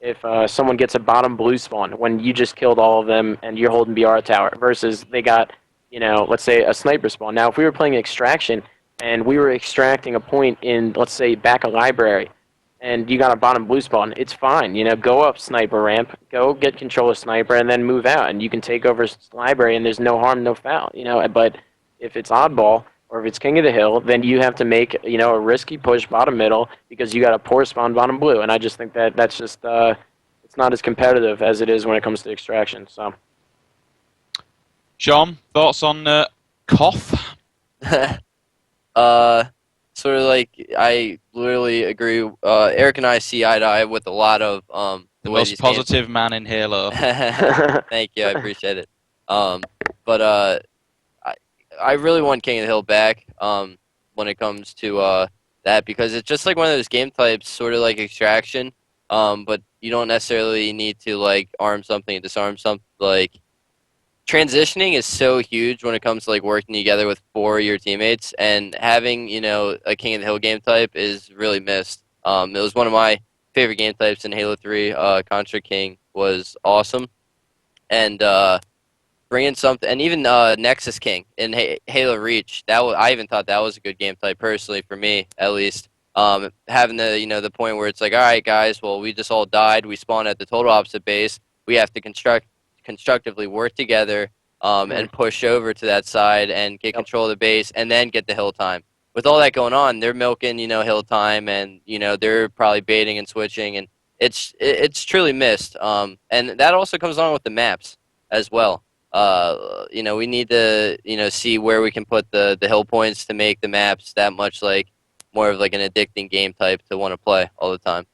If someone gets a bottom blue spawn when you just killed all of them and you're holding BR tower versus they got let's say a sniper spawn. Now if we were playing Extraction and we were extracting a point in let's say back a library, and you got a bottom blue spawn, it's fine. Go up sniper ramp, go get control of sniper, and then move out, and you can take over library, and there's no harm, no foul. But if it's Oddball or if it's King of the Hill, then you have to make a risky push bottom middle because you got a poor spawn bottom blue, and I just think that that's just it's not as competitive as it is when it comes to Extraction. So, Sean, thoughts on Koth? Sort of like I literally agree. Eric and I see eye to eye with a lot of the most positive man in Halo. Thank you, I appreciate it. But I really want King of the Hill back. when it comes to that, because it's just like one of those game types, sort of like Extraction, but you don't necessarily need to like arm something and disarm something. Like transitioning is so huge when it comes to like working together with 4 of your teammates, and having a King of the Hill game type is really missed. It was one of my favorite game types in Halo 3. Contra King was awesome, and bringing something, and even Nexus King in Halo Reach. I even thought that was a good game type personally, for me at least. Having the point where it's like, all right, guys, well, we just all died. We spawned at the total opposite base. We have to constructively work together and push over to that side and get control of the base, and then get the hill time. With all that going on, they're milking hill time, and they're probably baiting and switching, and it's truly missed. And that also comes along with the maps as well. We need to see where we can put the hill points to make the maps that much like more of like an addicting game type to want to play all the time.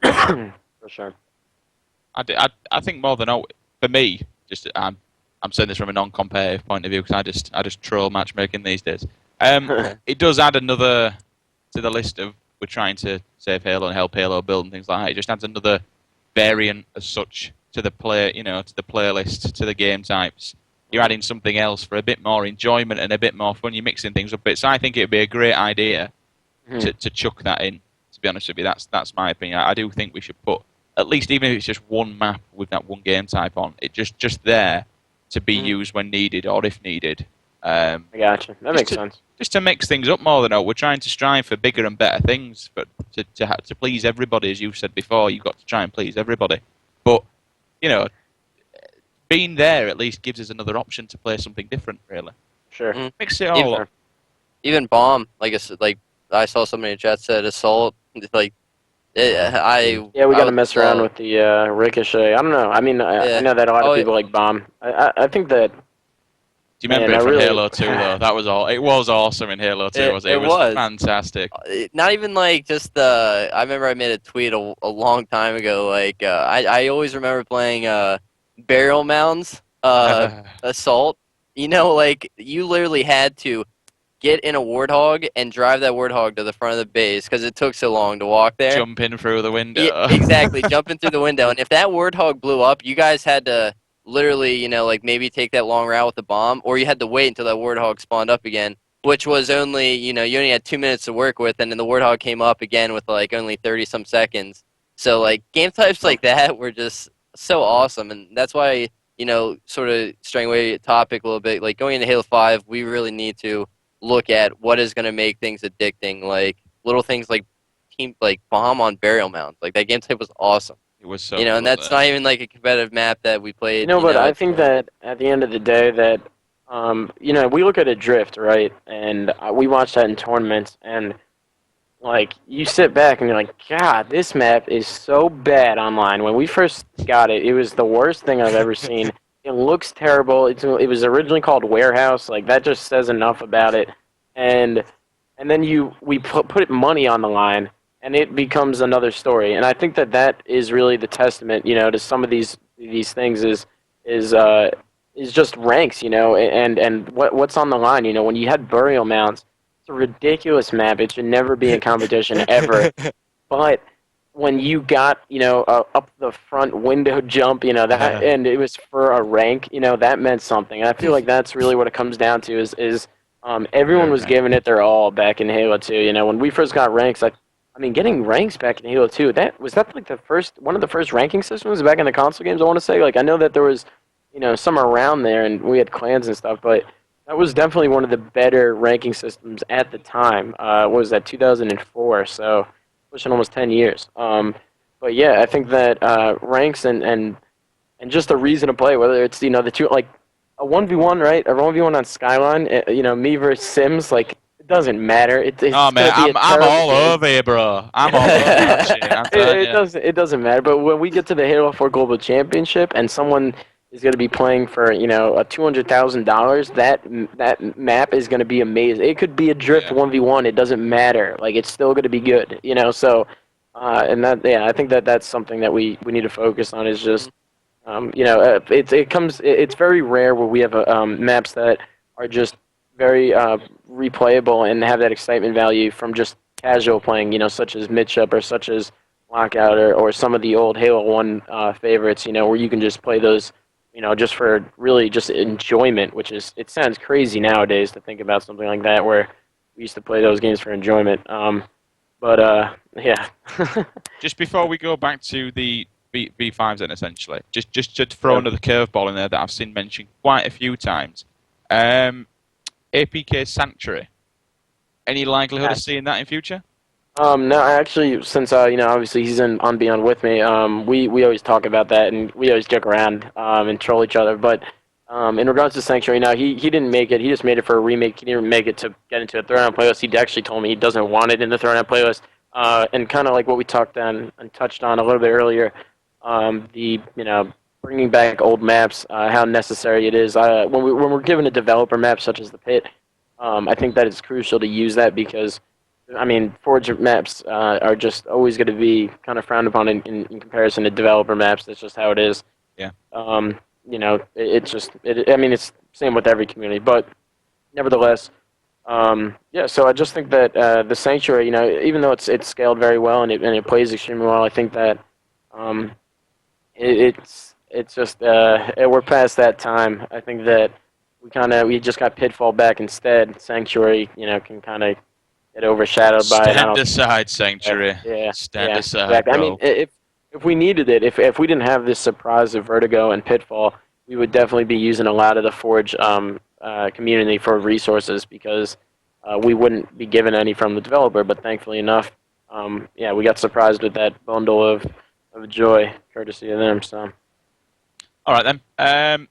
For sure. I think more than for me, just I'm saying this from a non-competitive point of view, because I just troll matchmaking these days. It does add another to the list of we're trying to save Halo and help Halo build and things like that. It just adds another variant as such to the to the playlist, to the game types. You're adding something else for a bit more enjoyment and a bit more fun. You're mixing things up a bit. So I think it'd be a great idea to chuck that in. To be honest with you, that's my opinion. I do think we should put at least, even if it's just one map with that one game type on, it just there to be used when needed or if needed. I gotcha. That makes sense. Just to mix things up more than all. We're trying to strive for bigger and better things, but to please everybody, as you've said before, you've got to try and please everybody. But being there at least gives us another option to play something different. Really, sure. Mix it all up. Even bomb, like I saw somebody in the chat said assault. Like, we got to mess around with the ricochet. I don't know. I mean, I know that a lot of people like bomb. I think that. Do you remember it from Halo 2 though? That was all. It was awesome in Halo 2. It was fantastic. Not even like just I remember I made a tweet a long time ago. Like I always remember playing barrel mounds assault. Like you literally had to get in a warthog and drive that warthog to the front of the base because it took so long to walk there. Jump in through the window. Yeah, exactly, jumping through the window. And if that warthog blew up, you guys had to literally, like maybe take that long route with the bomb, or you had to wait until that warthog spawned up again, which was only, you only had 2 minutes to work with, and then the warthog came up again with like only 30-some seconds. So like game types like that were just so awesome, and that's why, sort of straying away topic a little bit, like going into Halo 5, we really need to look at what is going to make things addicting, like little things like bomb on burial mounds. Like that game type was awesome. It was so and that's not even like a competitive map that we played. But I think that at the end of the day that we look at Adrift, right? And we watch that in tournaments, and like you sit back and you're like, God, this map is so bad online. When we first got it, it was the worst thing I've ever seen. It looks terrible. It was originally called Warehouse. Like that just says enough about it. And then we put money on the line, and it becomes another story. And I think that is really the testament, to some of these things is just ranks, and what's on the line. When you had burial mounts, it's a ridiculous map. It should never be in competition ever. But when you got, up the front window jump, that, and it was for a rank, that meant something. And I feel like that's really what it comes down to is everyone was giving it their all back in Halo 2. When we first got ranks, I mean, getting ranks back in Halo 2, was that like one of the first ranking systems back in the console games, I want to say? Like, I know that there was, some around there, and we had clans and stuff, but that was definitely one of the better ranking systems at the time. What was that, 2004? So, pushing almost 10 years. But yeah, I think that ranks and just a reason to play, whether it's, the two, like, a 1v1, right? A 1v1 on Skyline, me versus Sims, like, doesn't matter. It's oh man, I'm all over you, bro. I'm all over that shit. It doesn't matter. But when we get to the Halo 4 Global Championship and someone is going to be playing for a $200,000, that map is going to be amazing. It could be a drift 1v1. It doesn't matter. Like it's still going to be good. So I think that's something that we need to focus on. Is just it's very rare where we have maps that are just very replayable and have that excitement value from just casual playing, such as Midship or such as Lockout or some of the old Halo 1 favorites, where you can just play those, just for really just enjoyment, which is, it sounds crazy nowadays to think about something like that where we used to play those games for enjoyment. Yeah. Just before we go back to the V5s then, essentially, just to throw another curveball in there that I've seen mentioned quite a few times. APK Sanctuary. Any likelihood of seeing that in future? No, actually, since obviously he's on Beyond with me, we always talk about that and we always joke around and troll each other. But in regards to Sanctuary, now he didn't make it. He just made it for a remake. He didn't make it to get into a Throwdown playlist. He actually told me he doesn't want it in the Throwdown playlist. And kind of like what we talked on and touched on a little bit earlier, the bringing back old maps, how necessary it is. When we're given a developer map such as the Pit, I think that it's crucial to use that because, I mean, Forge maps are just always going to be kind of frowned upon in comparison to developer maps. That's just how it is. Yeah. I mean, it's same with every community, but nevertheless, yeah. So I just think that the Sanctuary, even though it's scaled very well and it plays extremely well, I think that it's just we're past that time. I think that we just got Pitfall back instead. Sanctuary, can kind of get overshadowed by it. Stand aside, Sanctuary. Yeah. Stand aside, exactly. bro. I mean, if we needed it, if we didn't have this surprise of Vertigo and Pitfall, we would definitely be using a lot of the Forge community for resources because we wouldn't be given any from the developer. But thankfully enough, yeah, we got surprised with that bundle of joy, courtesy of them. So. All right then. Fair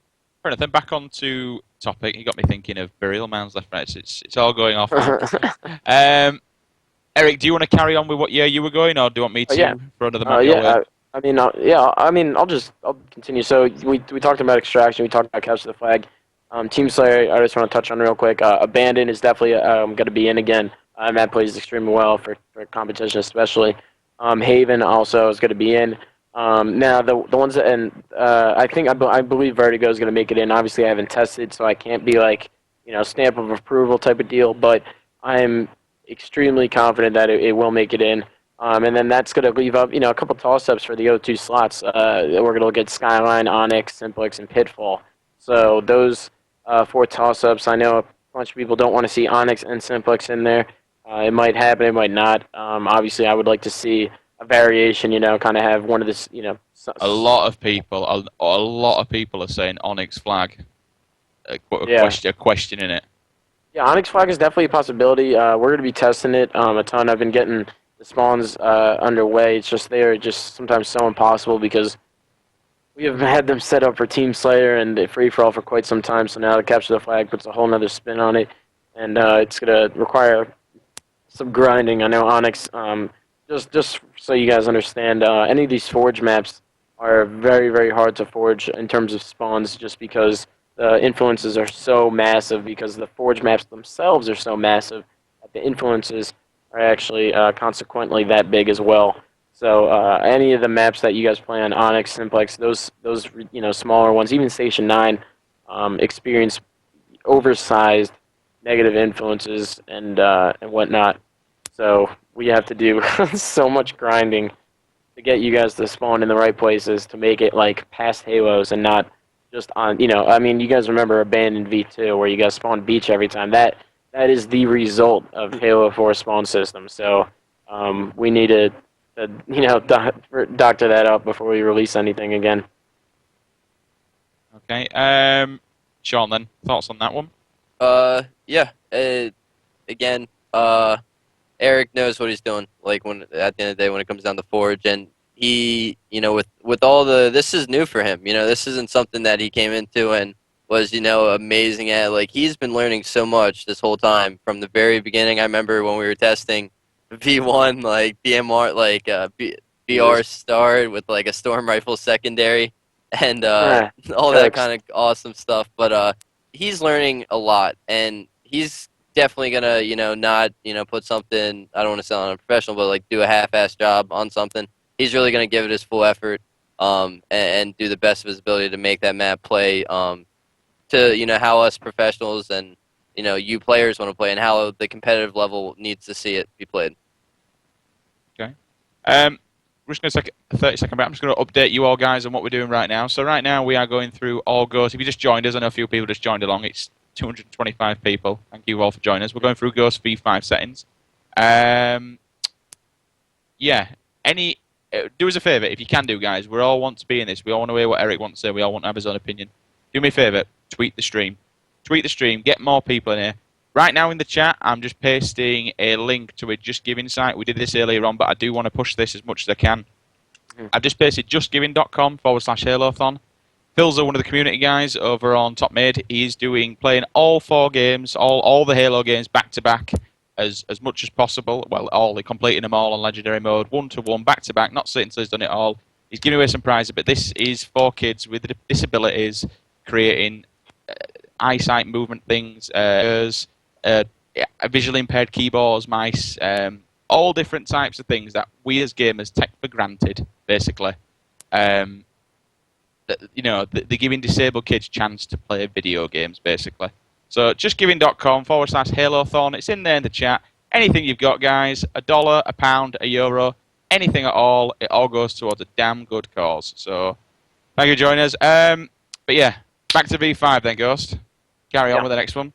enough. Then back on to topic. You got me thinking of burial mounds left, right. It's all going off. Eric, do you want to carry on with what year you were going, or do you want me to throw another map your way? I'll continue. So we talked about Extraction. We talked about Capture the Flag. Team Slayer, I just want to touch on real quick. Abandon is definitely going to be in again. Matt plays extremely well for competition, especially. Haven also is going to be in. Now the ones that, and I believe Vertigo is going to make it in. Obviously, I haven't tested, so I can't be like stamp of approval type of deal. But I'm extremely confident that it will make it in. And then that's going to leave up a couple toss-ups for the other two slots. We're going to look at Skyline, Onyx, Simplex, and Pitfall. So those 4 toss-ups. I know a bunch of people don't want to see Onyx and Simplex in there. It might happen, it might not. Obviously, I would like to see a variation, kind of have one of this, A lot of people are saying Onyx Flag. Questioning it. Yeah, Onyx Flag is definitely a possibility. We're going to be testing it a ton. I've been getting the spawns underway. It's just they're just sometimes so impossible because we have had them set up for Team Slayer and free-for-all for quite some time. So now to Capture the Flag puts a whole nother spin on it, and it's going to require some grinding. I know Onyx. Just so you guys understand, any of these Forge maps are very, very hard to forge in terms of spawns just because the influences are so massive, because the Forge maps themselves are so massive that the influences are actually consequently that big as well. So any of the maps that you guys play on Onyx, Simplex, those smaller ones, even Station 9, experience oversized negative influences and whatnot. So we have to do so much grinding to get you guys to spawn in the right places to make it like past Halos and not just on, I mean, you guys remember Abandoned V2 where you guys spawn beach every time. That is the result of Halo 4 spawn system. So we need to, doctor that up before we release anything again. Okay. Sean, then thoughts on that one? Yeah. Again, Eric knows what he's doing. Like when at the end of the day, when it comes down to Forge, and he, with all this is new for him. This isn't something that he came into and was, amazing at. Like he's been learning so much this whole time from the very beginning. I remember when we were testing V1, like BMR, like BR start with like a storm rifle secondary, and all that kind of awesome stuff. But he's learning a lot, and he's definitely gonna, not, put something, I don't want to sound unprofessional, but like do a half-ass job on something. He's really gonna give it his full effort, and do the best of his ability to make that map play, to how us professionals and you players want to play in Halo, the competitive level needs to see it be played. Okay. We're just going to take a 30-second break. I'm just going to update you all guys on what we're doing right now. So right now we are going through all Ghost. If you just joined us, I know a few people just joined along. It's 225 people. Thank you all for joining us. We're going through Ghost V5 settings. Yeah. Do us a favour, if you can do, guys. We all want to be in this. We all want to hear what Eric wants to say. We all want to have his own opinion. Do me a favour. Tweet the stream. Tweet the stream. Get more people in here. Right now in the chat, I'm just pasting a link to a Just Giving site. We did this earlier on, but I do want to push this as much as I can. I've just pasted justgiving.com/HaloThon. Philza, one of the community guys over on Top Mid, he's playing all 4 games, all the Halo games back to back as much as possible. Well, completing them all on Legendary mode, 1-to-1, back to back, not sitting until he's done it all. He's giving away some prizes, but this is for kids with disabilities, creating eyesight movement things, visually impaired keyboards, mice, all different types of things that we as gamers take for granted, basically. They're giving disabled kids a chance to play video games, basically. So justgiving.com/HaloThon. It's in there in the chat. Anything you've got, guys, $1, a pound, €1, anything at all, it all goes towards a damn good cause. So thank you for joining us. But yeah, back to V5 then, Ghost. Carry on with the next one.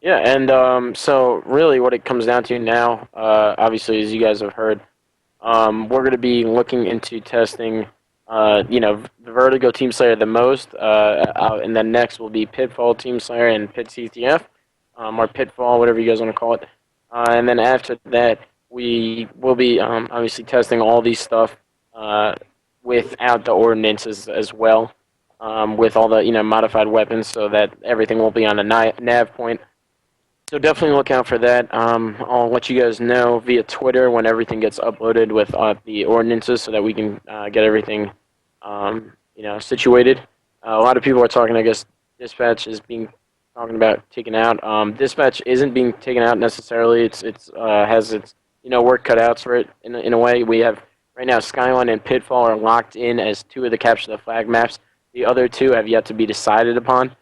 Yeah, and so really what it comes down to now, obviously, as you guys have heard, we're going to be looking into testing, the Vertigo Team Slayer the most, and then next will be Pitfall Team Slayer and Pit CTF, or Pitfall, whatever you guys want to call it. And then after that, we will be obviously testing all these stuff without the ordinances as well, with all the modified weapons, so that everything will be on a nav point. So definitely look out for that. I'll let you guys know via Twitter when everything gets uploaded with the ordinances, so that we can get everything, situated. A lot of people are talking. I guess dispatch is talking about taken out. Dispatch isn't being taken out necessarily. It's has its work cut out for it in a way. We have right now Skyline and Pitfall are locked in as 2 of the capture the flag maps. The other 2 have yet to be decided upon.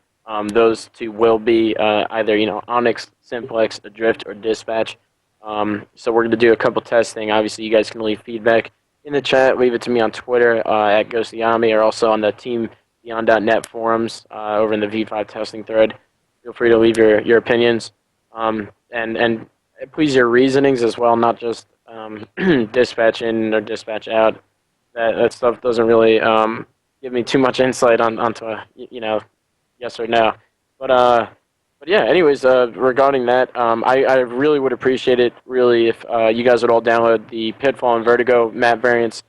Those 2 will be either Onyx, Simplex, Adrift, or Dispatch. So we're going to do a couple testing. Obviously, you guys can leave feedback in the chat. Leave it to me on Twitter at Ghostayame, or also on the Team Beyond.net forums over in the V5 testing thread. Feel free to leave your opinions and please your reasonings as well, not just dispatch in or dispatch out. That stuff doesn't really give me too much insight onto yes or no. But yeah, anyways, regarding that, I really would appreciate it, really, if you guys would all download the Pitfall and Vertigo map variants.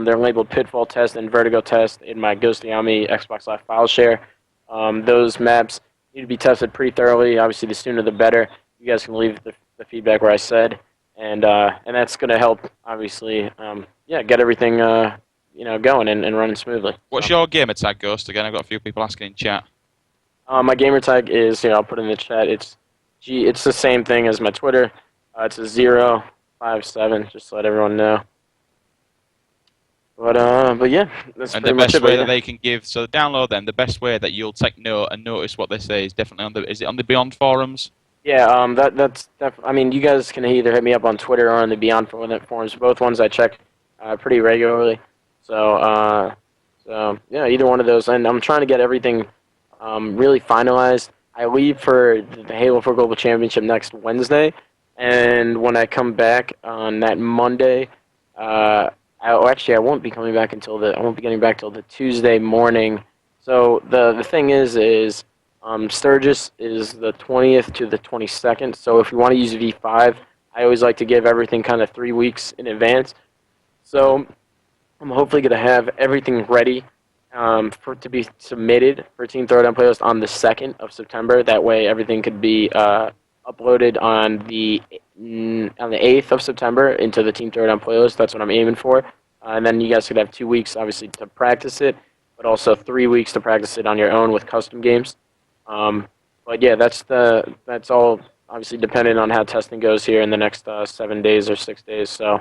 They're labeled Pitfall Test and Vertigo Test in my Ghostayame Xbox Live file share. Those maps need to be tested pretty thoroughly. Obviously, the sooner the better. You guys can leave the feedback where I said, and that's going to help, obviously, get everything going and running smoothly. What's your gamer tag, Ghost? Again, I've got a few people asking in chat. My gamer tag is, I'll put it in the chat. It's the same thing as my Twitter. It's a 057, just to let everyone know. But yeah, that's and pretty the much best it. way that they can give, so download them. The best way that you'll take note and notice what they say is definitely is it on the Beyond forums? Yeah, that's I mean, you guys can either hit me up on Twitter or on the Beyond forums. Both ones I check pretty regularly. So yeah, either one of those. And I'm trying to get everything really finalized. I leave for the Halo 4 Global Championship next Wednesday, and when I come back on that Monday, I won't be coming back until I won't be getting back till the Tuesday morning. So the thing is Sturgis is the 20th to the 22nd. So if you want to use V5, I always like to give everything kind of 3 weeks in advance. So I'm hopefully going to have everything ready to be submitted for Team Throwdown playlist on the 2nd of September. That way everything could be uploaded on the 8th of September into the Team Throwdown playlist. That's what I'm aiming for. And then you guys could have 2 weeks, obviously, to practice it, but also 3 weeks to practice it on your own with custom games. But yeah, that's all obviously dependent on how testing goes here in the next 7 days or 6 days. So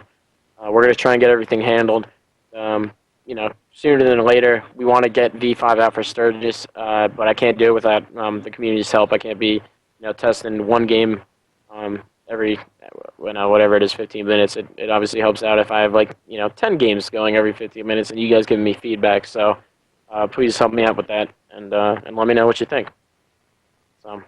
we're going to try and get everything handled. Sooner than later. We want to get V5 out for Sturgis, but I can't do it without the community's help. I can't be testing one game every whatever it is, 15 minutes. It obviously helps out if I have 10 games going every 15 minutes, and you guys giving me feedback. So please help me out with that, and let me know what you think. So.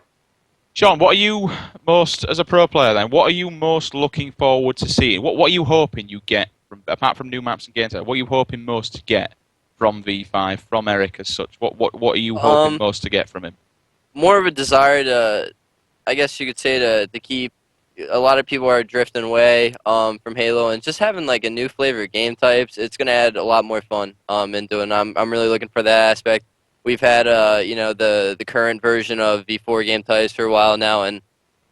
Sean, what are you most, as a pro player then, what are you most looking forward to seeing? What are you hoping you get, apart from new maps and games, what are you hoping most to get from V5, from Eric as such? What are you hoping most to get from him? More of a desire to, I guess you could say, to keep, a lot of people are drifting away from Halo, and just having like a new flavor of game types, it's going to add a lot more fun into it. And I'm really looking for that aspect. We've had the current version of V4 game types for a while now, and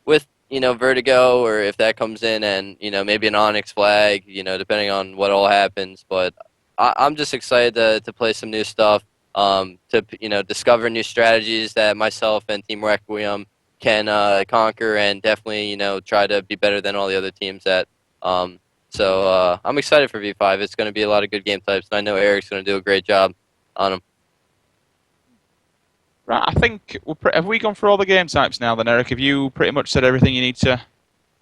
with Vertigo, or if that comes in, and maybe an Onyx flag, depending on what all happens. But I'm just excited to play some new stuff, to discover new strategies that myself and Team Requiem can conquer, and definitely try to be better than all the other teams at. So I'm excited for V5. It's going to be a lot of good game types, and I know Eric's going to do a great job on them. Right, I think have we gone through all the game types now then, Eric? Have you pretty much said everything you need to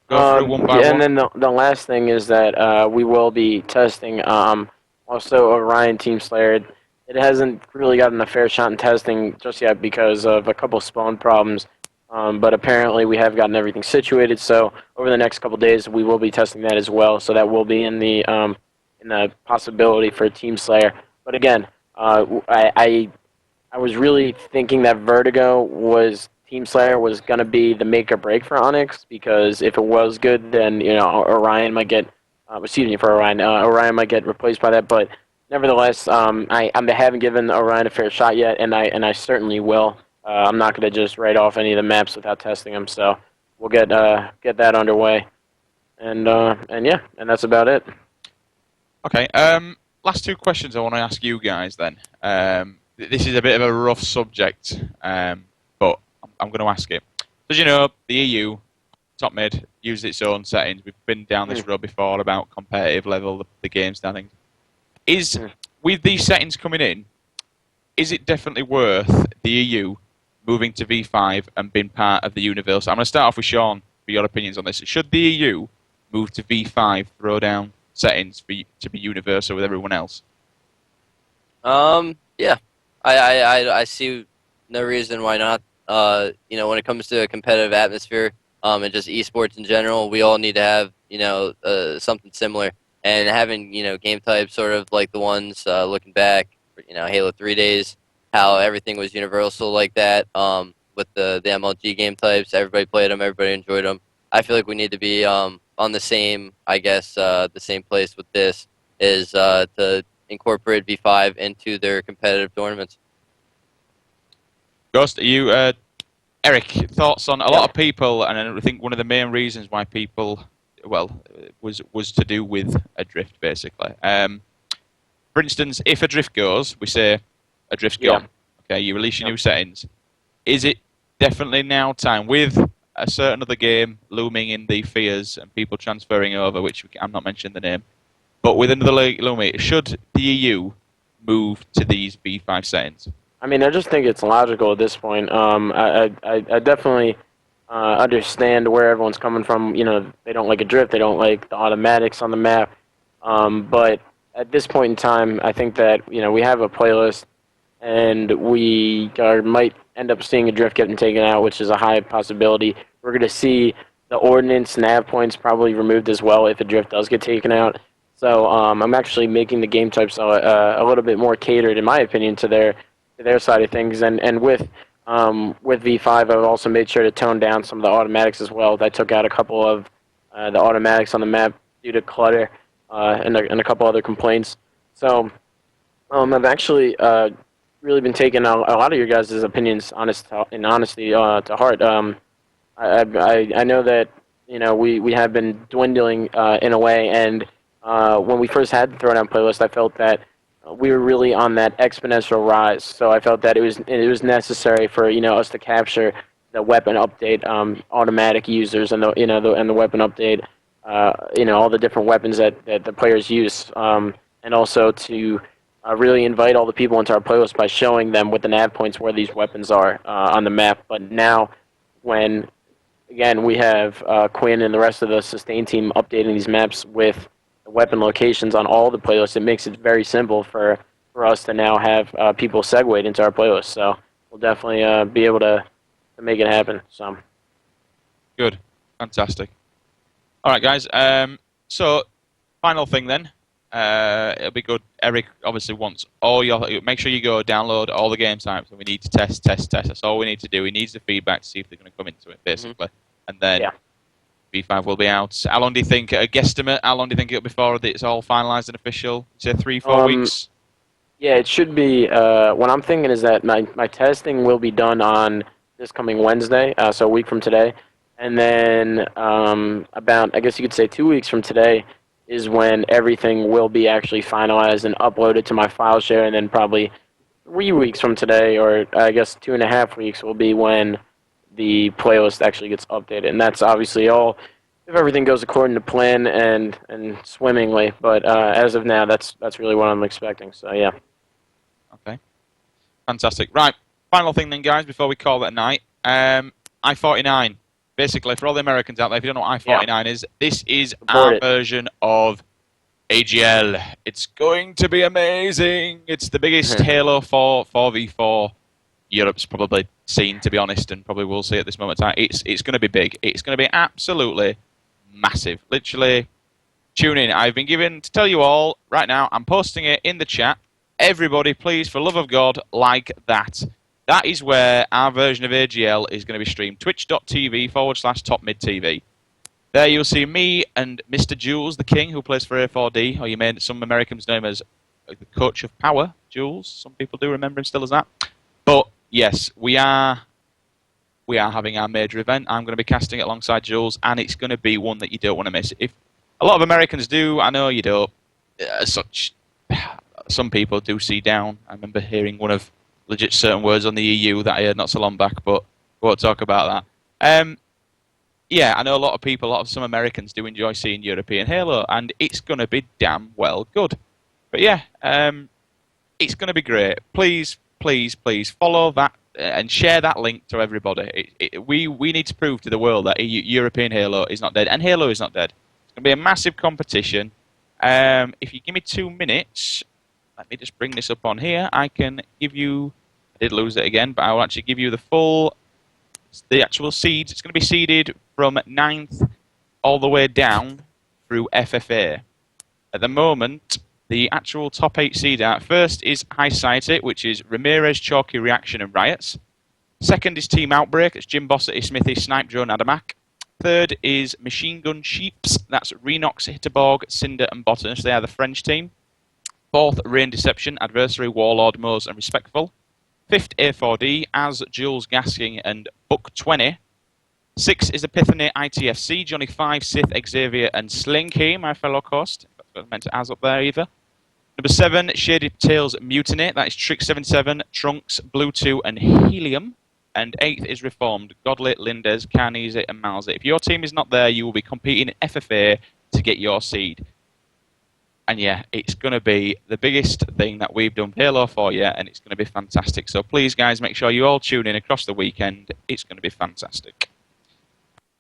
go through one by one? And then the last thing is that we will be testing also Orion Team Slayer. It hasn't really gotten a fair shot in testing just yet because of a couple spawn problems, but apparently we have gotten everything situated. So over the next couple days we will be testing that as well. So that will be in the possibility for Team Slayer. But again, I was really thinking that Vertigo was Team Slayer was going to be the make or break for Onyx, because if it was good, then Orion might get Orion might get replaced by that. But nevertheless, I haven't given Orion a fair shot yet, and I certainly will. I'm not going to just write off any of the maps without testing them. So we'll get that underway, and yeah, and that's about it. Okay. Last two questions I want to ask you guys then. This is a bit of a rough subject, but I'm going to ask it. As you know, the EU, top mid, used its own settings. We've been down this road before about competitive level, the game standings. With these settings coming in, is it definitely worth the EU moving to V5 and being part of the universe? I'm going to start off with Sean for your opinions on this. Should the EU move to V5 Throwdown settings to be universal with everyone else? Yeah. I see no reason why not. When it comes to a competitive atmosphere, and just esports in general, we all need to have, something similar. And having, game types sort of like the ones looking back, Halo 3 days, how everything was universal like that, with the MLG game types. Everybody played them, everybody enjoyed them. I feel like we need to be on the same, the same place with this, is to incorporate V5 into their competitive tournaments. Ghost, Eric, thoughts on a lot of people, and I think one of the main reasons why people, was to do with Adrift, basically. For instance, if Adrift goes, we say Adrift's gone. Okay, you release your new settings. Is it definitely now time, with a certain other game looming in the fears and people transferring over, which I'm not mentioning the name, but with another league looming, should the EU move to these V5 settings? I mean, I just think it's logical at this point. I definitely understand where everyone's coming from. They don't like Adrift, they don't like the automatics on the map. But at this point in time, I think that we have a playlist, and we might end up seeing Adrift getting taken out, which is a high possibility. We're going to see the ordnance nav points probably removed as well if Adrift does get taken out. So I'm actually making the game types a little bit more catered, in my opinion, to their side of things. And with V5, I've also made sure to tone down some of the automatics as well. I took out a couple of the automatics on the map due to clutter and a couple other complaints. So I've actually really been taking a lot of your guys' opinions in honesty to heart. I know that we have been dwindling in a way, and when we first had the Throwdown playlist, I felt that we were really on that exponential rise. So I felt that it was necessary for us to capture the weapon update, automatic users, and the weapon update, all the different weapons that the players use, and also to really invite all the people into our playlist by showing them with the nav points where these weapons are on the map. But now when, again, we have Quinn and the rest of the Sustain team updating these maps with the weapon locations on all the playlists. It makes it very simple for us to now have people segue into our playlist. So we'll definitely be able to make it happen. So Good. Fantastic. All right, guys. So, final thing then. It'll be good. Eric obviously wants all your... Make sure you go download all the game types, and we need to test. That's all we need to do. He needs the feedback to see if they're going to come into it, basically. And then V5 will be out. How long do you think, a guesstimate, how long do you think it'll be before it's all finalised and official? Say 3-4 weeks? Yeah, it should be. What I'm thinking is that my testing will be done on this coming Wednesday, so a week from today. And then about, I guess you could say 2 weeks from today, is when everything will be actually finalized and uploaded to my file share, and then probably 3 weeks from today, or I guess 2.5 weeks, will be when the playlist actually gets updated. And that's obviously all if everything goes according to plan and swimmingly. But as of now, that's really what I'm expecting. So yeah. Okay. Fantastic. Right. Final thing then, guys, before we call it a night. I-49. Basically, for all the Americans out there, if you don't know what I-49 is, this is our version of AGL. It's going to be amazing. It's the biggest Halo 4v4 Europe's probably seen, to be honest, and probably will see at this moment in time. It's going to be big. It's going to be absolutely massive. Literally, tune in. I've been given to tell you all right now. I'm posting it in the chat. Everybody, please, for love of God, like that. That is where our version of AGL is going to be streamed. Twitch.tv/TopMidTV. There you'll see me and Mr. Jules, the King, who plays for A4D, or you may, some Americans know him as the Coach of Power, Jules. Some people do remember him still as that. But yes, we are having our major event. I'm going to be casting it alongside Jules, and it's going to be one that you don't want to miss. If a lot of Americans do, I know you don't. As such, some people do see down. I remember hearing one of legit certain words on the EU that I heard not so long back, but we won't talk about that. Yeah, I know a lot of some Americans do enjoy seeing European Halo, and it's going to be damn well good. But yeah, it's going to be great. Please, please, please follow that and share that link to everybody. We need to prove to the world that European Halo is not dead, and Halo is not dead. It's going to be a massive competition. If you give me 2 minutes, let me just bring this up on here. I can give you... I did lose it again, but I will actually give you the actual seeds. It's going to be seeded from 9th all the way down through FFA. At the moment, the actual top 8 seed out. First is inciting, which is Ramirez, Chalky, Reaction, and Riots. Second is Team Outbreak. It's Jim Bossety, Smithy, Snipe Drone, Adamak. Third is Machine Gun Sheeps. That's Renox, Hitterborg, Cinder, and Botanist. They are the French team. Fourth, Rain Deception, Adversary, Warlord, Mose, and Respectful. Fifth, A4D, Az, Jules, Gasking, and Book 20. Sixth is Epiphany, ITFC, Johnny 5, Sith, Xavier, and Slinky, my fellow cost. That's what I meant to Az up there either. Number 7, Shaded Tails, Mutiny. That is Trick 77, Trunks, Blue 2, and Helium. And 8th is Reformed, Godly, Lindez, Carnese, and Malzy. If your team is not there, you will be competing in FFA to get your seed. And yeah, it's going to be the biggest thing that we've done Halo for yet, and it's going to be fantastic. So please, guys, make sure you all tune in across the weekend. It's going to be fantastic.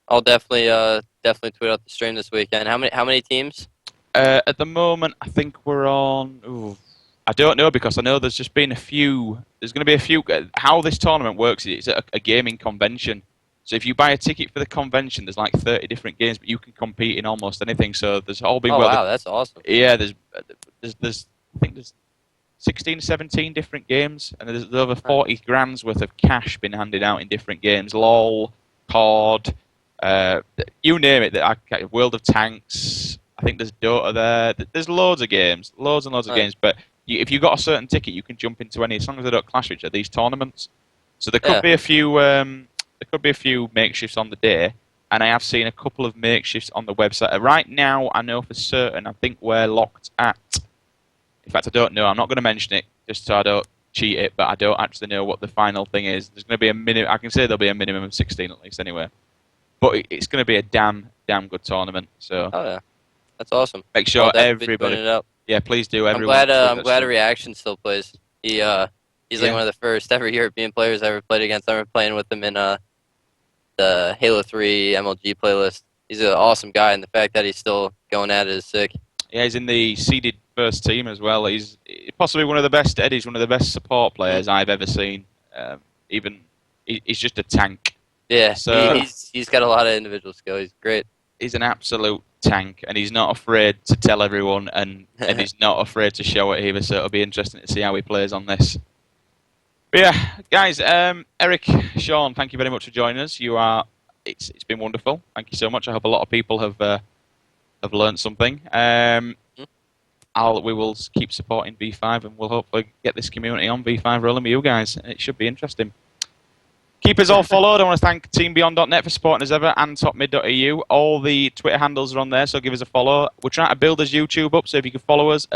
I'll definitely tweet out the stream this weekend. How many teams? At the moment, I think we're on... Ooh, I don't know, because I know there's just been a few... There's going to be a few... How this tournament works is it's a gaming convention. So if you buy a ticket for the convention, there's like 30 different games, but you can compete in almost anything. So there's all been... Oh, wow, that's awesome. Yeah, there's I think there's 16, 17 different games, and there's over 40 grand's worth of cash been handed out in different games. LOL, COD, you name it. World of Tanks, I think there's Dota there. There's loads of games, loads and loads of games. But if you've got a certain ticket, you can jump into any, as long as they don't clash with each other, these tournaments. So there could be a few... There could be a few makeshifts on the day, and I have seen a couple of makeshifts on the website. Right now, I know for certain, I think we're locked at... In fact, I don't know. I'm not going to mention it, just so I don't cheat it, but I don't actually know what the final thing is. There's going to be a minimum... I can say there'll be a minimum of 16 at least, anyway. But it's going to be a damn good tournament, so... Oh, yeah. That's awesome. Make sure everybody... Yeah, please do. I'm glad Reaction still plays. He's like one of the first ever European players I ever played against. I remember playing with him in the Halo 3 MLG playlist. He's an awesome guy, and the fact that he's still going at it is sick. Yeah, he's in the seeded first team as well. He's possibly one of the best. Eddie's one of the best support players I've ever seen. He's just a tank. Yeah, So he's got a lot of individual skill. He's great. he's an absolute tank, and he's not afraid to tell everyone, and he's not afraid to show it either. So it'll be interesting to see how he plays on this. But yeah, guys, Eric, Sean, thank you very much for joining us. It's been wonderful. Thank you so much. I hope a lot of people have learned something. We will keep supporting V5, and we'll hopefully get this community on V5 rolling with you guys. It should be interesting. Keep us all followed. I want to thank TeamBeyond.net for supporting us ever, and TopMid.eu. All the Twitter handles are on there, so give us a follow. We're trying to build us YouTube up, so if you can follow us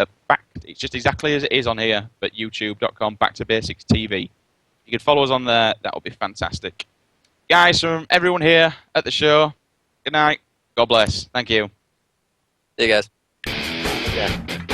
it's just exactly as it is on here, but youtube.com Back to Basics TV. If you can follow us on there, that would be fantastic. Guys, from everyone here at the show, good night. God bless. Thank you. See you guys. Yeah.